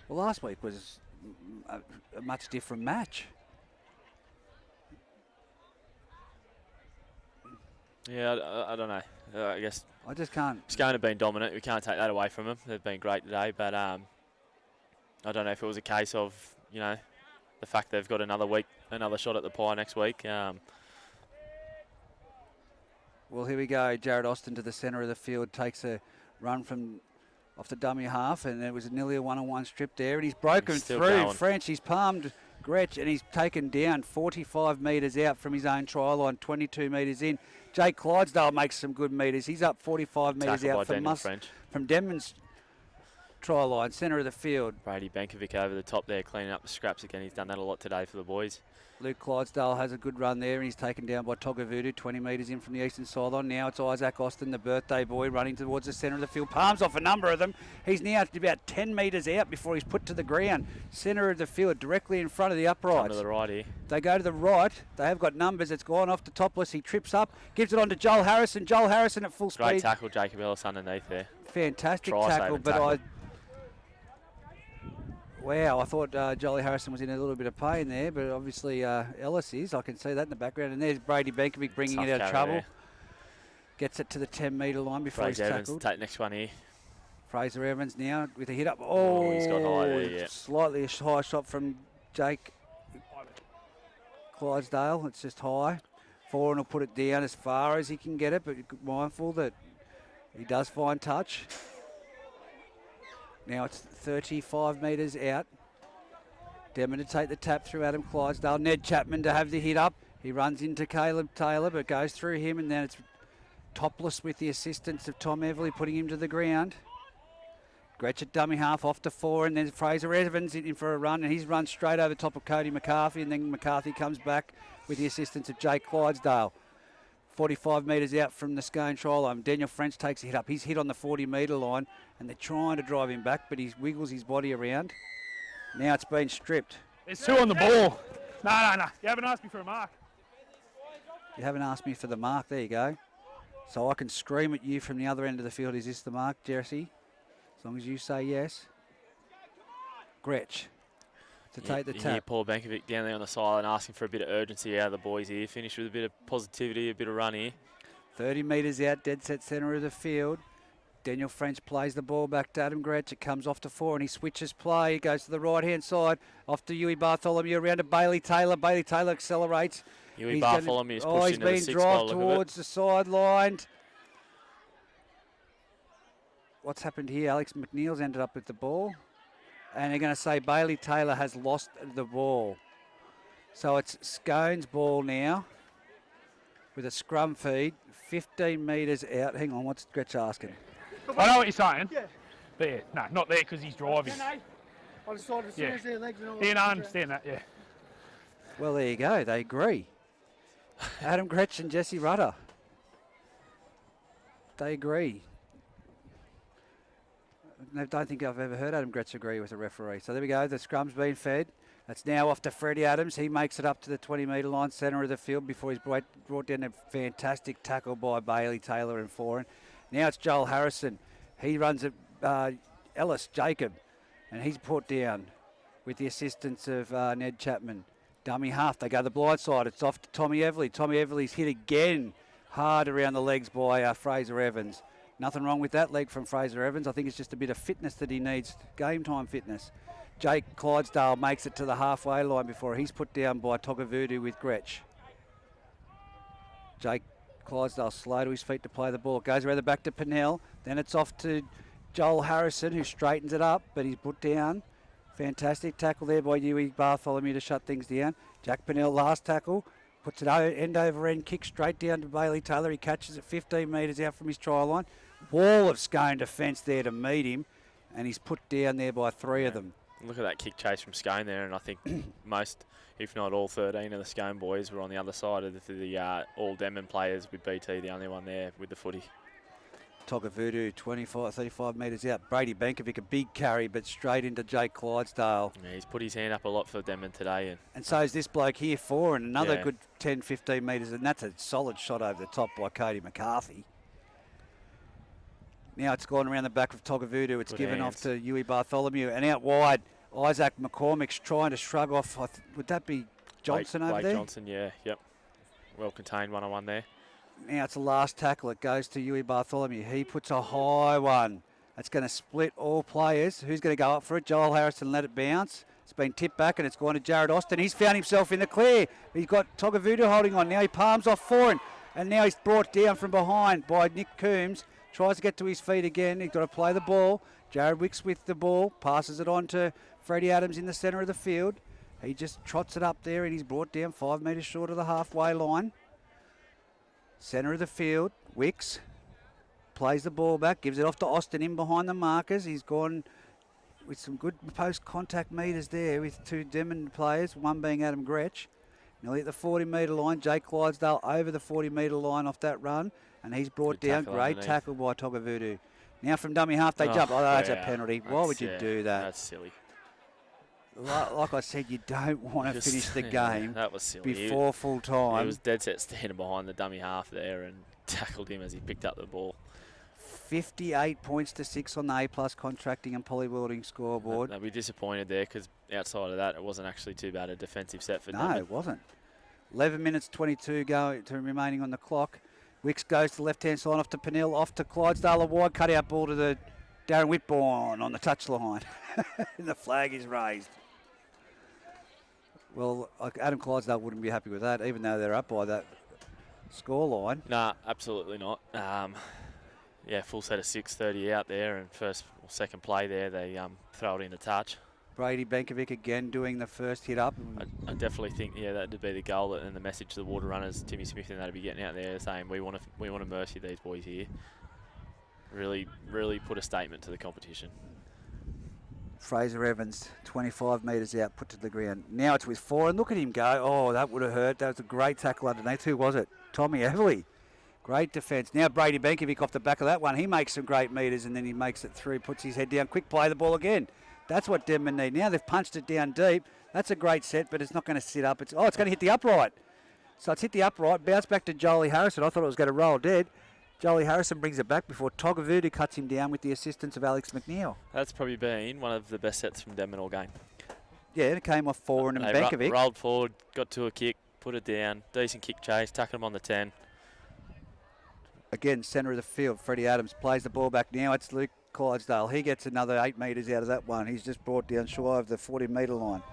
Well, last week was a much different match. Yeah, I don't know. I guess I just can't. Scone have been dominant. We can't take that away from them. They've been great today, but I don't know if it was a case of, the fact they've got another week, another shot at the pie next week. Well, here we go. Jared Austin to the centre of the field, takes a run from off the dummy half, and it was nearly a one-on-one strip there, and he's broken through going. French. He's palmed Gretsch, and he's taken down 45 metres out from his own try line, 22 metres in. Jake Clydesdale makes some good metres. He's up 45 metres out from Denman's try line, centre of the field. Brady Bankovic over the top there, cleaning up the scraps again. He's done that a lot today for the boys. Luke Clydesdale has a good run there, and he's taken down by Togavudu, 20 metres in from the eastern sideline. Now it's Isaac Austin, the birthday boy, running towards the centre of the field. Palms off a number of them. He's now about 10 metres out before he's put to the ground. Centre of the field, directly in front of the uprights. To the right here. They go to the right. They have got numbers. It's gone off to Topless. He trips up, gives it on to Joel Harrison. Joel Harrison at full speed. Great tackle, Jacob Ellis underneath there. Fantastic tackle, but Wow, I thought Jolly Harrison was in a little bit of pain there, but obviously Ellis is. I can see that in the background. And there's Brady Bankovic bringing it out of trouble. There. Gets it to the 10-metre line before he's tackled. Evans, take next one here. Fraser Evans now with a hit up. Oh, he's got high there, yeah. Slightly a high shot from Jake Clydesdale. It's just high. Foran will put it down as far as he can get it, but mindful that he does find touch. Now it's 35 metres out. Denman to take the tap through Adam Clydesdale. Ned Chapman to have the hit up. He runs into Caleb Taylor, but goes through him, and then it's Topless with the assistance of Tom Everly putting him to the ground. Gretsch at dummy half off to 4, and then Fraser Evans in for a run, and he's run straight over the top of Cody McCarthy, and then McCarthy comes back with the assistance of Jake Clydesdale. 45 metres out from the Scone try line. Daniel French takes a hit up. He's hit on the 40-metre line, and they're trying to drive him back, but he wiggles his body around. Now it's been stripped. There's 2 on the ball. No. You haven't asked me for a mark. You haven't asked me for the mark. There you go. So I can scream at you from the other end of the field. Is this the mark, Jesse? As long as you say yes. Gretsch to take the tap. Yeah, Paul Bankovic down there on the sideline asking for a bit of urgency out of the boys here. Finish with a bit of positivity, a bit of run here. 30 metres out, dead set centre of the field. Daniel French plays the ball back to Adam Gretsch. It comes off to 4 and he switches play. He goes to the right-hand side. Off to Huey Bartholomew around to Bailey Taylor. Bailey Taylor accelerates. Huey Bartholomew is pushed into the 6 he's been dropped towards the sideline. What's happened here? Alex McNeil's ended up with the ball. And they're going to say Bailey Taylor has lost the ball. So it's Scone's ball now with a scrum feed, 15 metres out. Hang on, what's Gretsch asking? I know what you're saying. Yeah. There. No, not there because he's driving. I decided as soon as their legs and all. Yeah, no, I understand that, yeah. Well, there you go. They agree. Adam Gretsch and Jesse Rudder. They agree. I don't think I've ever heard Adam Gretsch agree with a referee. So there we go. The scrum's been fed. That's now off to Freddie Adams. He makes it up to the 20-metre line, centre of the field, before he's brought down a fantastic tackle by Bailey Taylor and Foran. Now it's Joel Harrison. He runs at Ellis Jacob, and he's put down with the assistance of Ned Chapman. Dummy half. They go the blind side. It's off to Tommy Everly. Tommy Everly's hit again. hard around the legs by Fraser Evans. Nothing wrong with that leg from Fraser Evans. I think it's just a bit of fitness that he needs, game time fitness. Jake Clydesdale makes it to the halfway line before he's put down by Togavudu with Gretsch. Jake Clydesdale slow to his feet to play the ball. Goes around the back to Pennell. Then it's off to Joel Harrison, who straightens it up, but he's put down. Fantastic tackle there by Huey Bartholomew to shut things down. Jack Pennell, last tackle. Puts it end over end, kick straight down to Bailey Taylor. He catches it 15 metres out from his try line. Wall of Scone defence there to meet him, and he's put down there by 3 of them. Look at that kick chase from Scone there, and I think most, if not all 13 of the Scone boys were on the other side of the all Denman players, with BT the only one there with the footy. Togavudu, 35 metres out. Brady Benkovic, a big carry, but straight into Jake Clydesdale. Yeah, he's put his hand up a lot for Denman today. And so is this bloke here, 4, and another good 10, 15 metres, and that's a solid shot over the top by Cody McCarthy. Now it's gone around the back of Togavudu. It's given off to Huey Bartholomew. And out wide, Isaac McCormick's trying to shrug off. Would that be Johnson over there? Blake Johnson, yeah, yep. Well contained, 1-on-1 there. Now it's the last tackle. It goes to Huey Bartholomew. He puts a high one. That's going to split all players. Who's going to go up for it? Joel Harrison let it bounce. It's been tipped back and it's gone to Jared Austin. He's found himself in the clear. He's got Togavudu holding on. Now he palms off for him. And now he's brought down from behind by Nick Coombs. Tries to get to his feet again. He's got to play the ball. Jared Wicks with the ball. Passes it on to Freddie Adams in the centre of the field. He just trots it up there and he's brought down 5 metres short of the halfway line. Centre of the field, Wicks plays the ball back, gives it off to Austin in behind the markers. He's gone with some good post-contact metres there with 2 Denman players, one being Adam Gretsch. Nearly at the 40-metre line, Jake Clydesdale over the 40-metre line off that run, and he's brought down. Great tackle by Togavudu. Now from dummy half, they jump. Oh, that's a penalty. Why would you do that? That's silly. Like I said, you don't want to finish the game that was silly. Before full time. He was dead set standing behind the dummy half there and tackled him as he picked up the ball. 58 points to 6 on the A+ contracting and polywielding scoreboard. I'd be disappointed there because outside of that, it wasn't actually too bad a defensive set for No, it wasn't. 11 minutes 22 remaining on the clock. Wicks goes to the left-hand side off to Pennell, off to Clydesdale, a wide cut-out ball to the Darren Whitbourne on the touchline. The flag is raised. Well, Adam Clydesdale wouldn't be happy with that, even though they're up by that scoreline. Nah, absolutely not. Yeah, full set of 6:30 out there, and first or second play there, they throw it in a touch. Brady Benkovic again doing the first hit up. I definitely think, that'd be the goal and the message to the water runners, Timmy Smith and that'd be getting out there saying we want to mercy these boys here. Really, really put a statement to the competition. Fraser Evans, 25 metres out, put to the ground. Now it's with 4, and look at him go. Oh, that would have hurt. That was a great tackle underneath. Who was it? Tommy Everly. Great defence. Now Brady Benkovic off the back of that one. He makes some great metres, and then he makes it through, puts his head down. Quick play the ball again. That's what Denman need. Now they've punched it down deep. That's a great set, but it's not going to sit up. It's going to hit the upright. So it's hit the upright, bounce back to Jolie Harrison. I thought it was going to roll dead. Jolie Harrison brings it back before Togavudu cuts him down with the assistance of Alex McNeil. That's probably been one of the best sets from Denman all game. Yeah, it came off Foran and Benkovic. Rolled forward, got to a kick, put it down. Decent kick chase, tucking him on the 10. Again, centre of the field, Freddie Adams plays the ball back now. It's Luke Clydesdale. He gets another 8 metres out of that one. He's just brought down shy of the 40-metre line.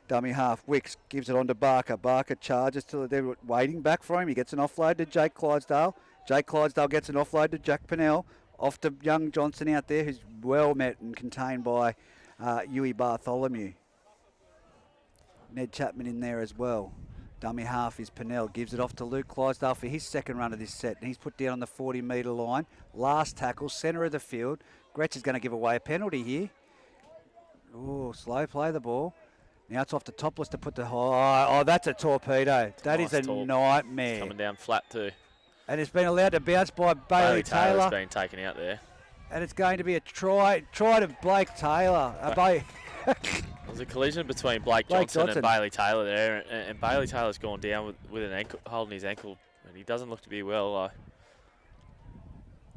Dummy half, Wicks gives it on to Barker. Barker charges till they're waiting back for him. He gets an offload to Jake Clydesdale. Jake Clydesdale gets an offload to Jack Pennell. Off to young Johnson out there, who's well met and contained by Huey Bartholomew. Ned Chapman in there as well. Dummy half is Pennell. Gives it off to Luke Clydesdale for his second run of this set. And he's put down on the 40-metre line. Last tackle, centre of the field. Gretsch is going to give away a penalty here. Oh, slow play the ball. Now it's off to Topless to put the high. Oh, that's a torpedo. That is a nightmare. It's coming down flat too. And it's been allowed to bounce by Bailey Taylor. Taylor's been taken out there. And it's going to be a try to Blake Taylor. There's a collision between Blake Johnson and Bailey Taylor there, and Bailey Taylor's gone down with an ankle, holding his ankle, and he doesn't look to be well.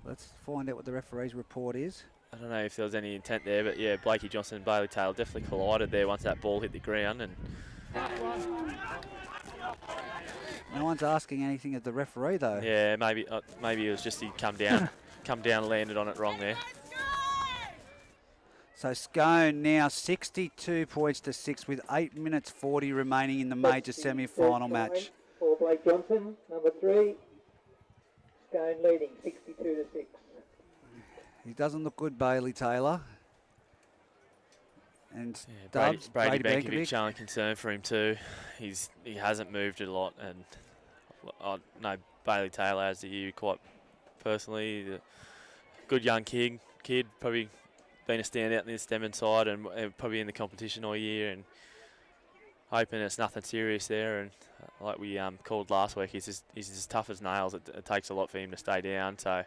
Let's find out what the referee's report is. I don't know if there was any intent there, but yeah, Blakey Johnson and Bailey Taylor definitely collided there once that ball hit the ground. And No one's asking anything of the referee, though. Yeah, maybe it was just he come down, landed on it wrong there. So Scone now 62 points to 6 with 8 minutes 40 remaining in the major semi-final match. For Blake Johnson, number 3. Scone leading 62 to 6. He doesn't look good, Bailey Taylor. And Yeah, Dubs, Brady Bankovic. Bankovic showing concern for him too. He hasn't moved a lot, and I know Bailey Taylor has the year quite personally. Good young kid, probably been a standout in this Denman side and probably in the competition all year, and hoping it's nothing serious there. And like we called last week, he's as tough as nails. It takes a lot for him to stay down, so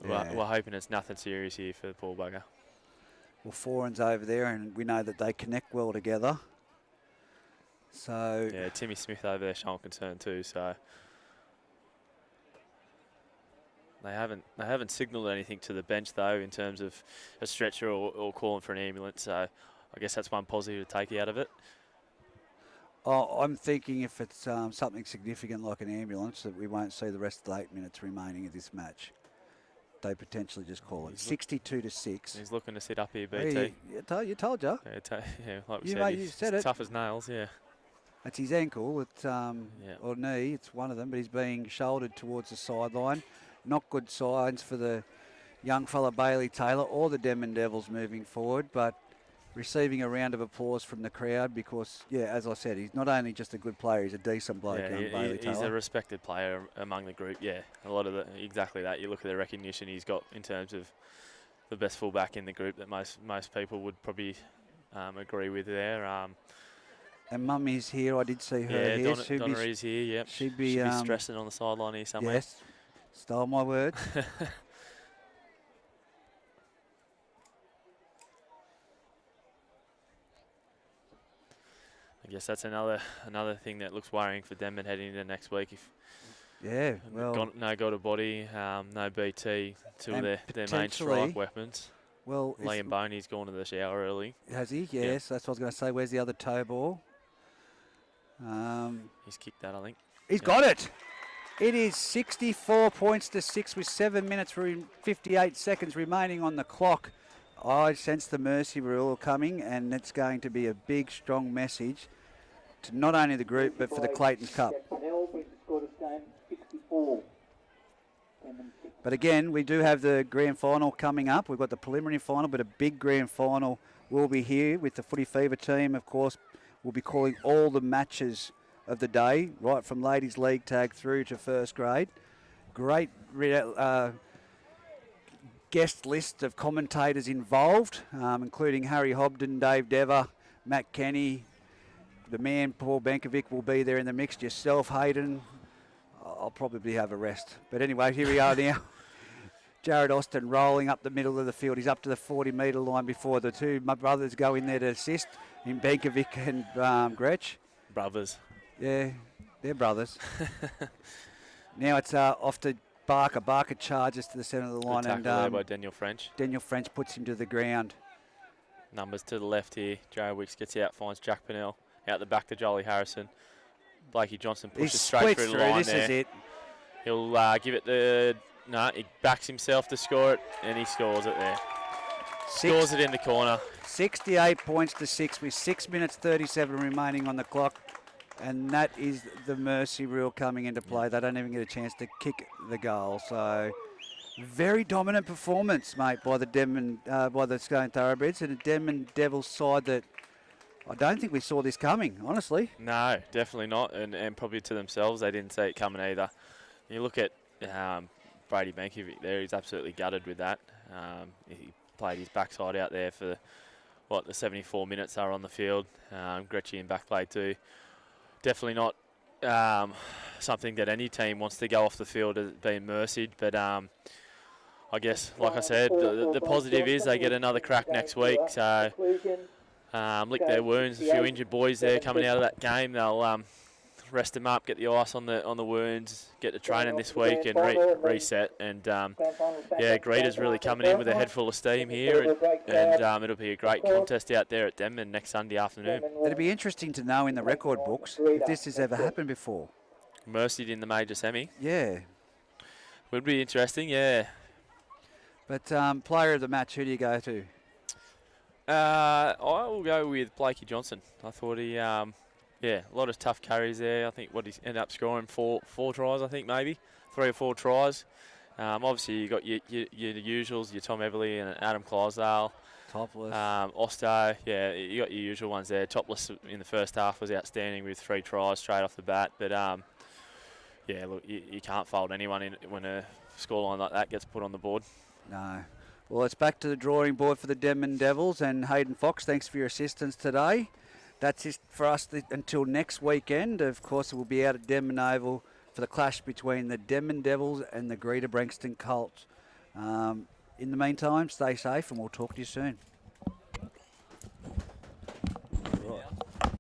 we're hoping it's nothing serious here for the poor bugger. Well, Foreign's over there, and we know that they connect well together. So yeah, Timmy Smith over there showing concern too. So they haven't signalled anything to the bench though in terms of a stretcher or calling for an ambulance. So I guess that's one positive to take out of it. I'm thinking if it's something significant like an ambulance, that we won't see the rest of the 8 minutes remaining of this match. They potentially just call it 62 to 6. He's looking to sit up here, BT. You told you. Yeah, like we You said, mate, you he's said it. tough as nails. Yeah. It's his ankle, or knee. It's one of them, but he's being shouldered towards the sideline. Not good signs for the young fella Bailey Taylor or the Denman Devils moving forward, but receiving a round of applause from the crowd because, as I said, he's not only just a good player, he's a decent bloke, Bailey Taylor. He's a respected player among the group, A lot of exactly that. You look at the recognition he's got in terms of the best fullback in the group that most people would probably agree with there. And Mummy's here. I did see her here. Donna is here, yep. She'd be stressing on the sideline here somewhere. Yes, stole my words. I guess that's another thing that looks worrying for Denman heading into next week. If no got a body, no BT, two of their main strike weapons. Well, Liam Boney's gone to the shower early. Has he? Yes, that's what I was going to say. Where's the other toe ball? He's kicked that, I think. He's got it. It is 64 points to 6 with 7 minutes 58 seconds remaining on the clock. I sense the mercy rule coming, and it's going to be a big, strong message to not only the group but for the Clayton Cup. But again, we do have the grand final coming up. We've got the preliminary final, but a big grand final will be here with the Footy Fever team. Of course, we'll be calling all the matches of the day, right from Ladies League tag through to first grade. Great guest list of commentators involved, including Harry Hobden, Dave Dever, Matt Kenny, the man Paul Bankovic will be there in the mix, yourself Hayden. I'll probably have a rest. But anyway, here we are now. Jared Austin rolling up the middle of the field. He's up to the 40-metre line before the two my brothers go in there to assist in Bankovic and Gretsch. Brothers. Yeah, they're brothers. Now it's off to Barker. Barker charges to the centre of the line. Good tackle there by Daniel French. Daniel French puts him to the ground. Numbers to the left here. Jared Wicks gets out, finds Jack Pennell. Out the back to Jolly Harrison. Blakey Johnson pushes straight through the line this there. Is it. He'll give it the... No, he backs himself to score it, and he scores it there. Scores it in the corner. 68 points to 6 with 6 minutes 37 remaining on the clock. And that is the mercy rule coming into play. They don't even get a chance to kick the goal. So, very dominant performance, mate, by the Denman, by the Scone Thoroughbreds, and a Denman Devils side that I don't think we saw this coming, honestly. No, definitely not, and probably to themselves, they didn't see it coming either. You look at Brady Bankovic there; he's absolutely gutted with that. He played his backside out there for the 74 minutes they were on the field. Gretchy in back play too. Definitely not something that any team wants to go off the field as being mercied, but I guess, like I said, the positive is they get another crack next week, so lick their wounds. A few injured boys there coming out of that game. They'll rest them up, get the ice on the wounds, get to training this week and reset. And Greta's really coming in with a head full of steam here, and it'll be a great contest out there at Denman next Sunday afternoon. It'd be interesting to know in the record books if this has ever happened before. Mercied in the major semi. Yeah. Would be interesting, yeah. But player of the match, who do you go to? I will go with Blakey Johnson. I thought he, a lot of tough carries there. I think he ended up scoring four tries, I think maybe 3 or 4 tries. Obviously you got your usuals, your Tom Everly and Adam Clydesdale. Topless. Osto, you got your usual ones there. Topless in the first half was outstanding with 3 tries straight off the bat. But look, you can't fault anyone when a scoreline like that gets put on the board. No. Well, it's back to the drawing board for the Denman Devils, and Hayden Fox, thanks for your assistance today. That's it for us until next weekend. Of course, we'll be out at Denman Oval for the clash between the Denman Devils and the Greta Branxton Colts. In the meantime, stay safe, and we'll talk to you soon.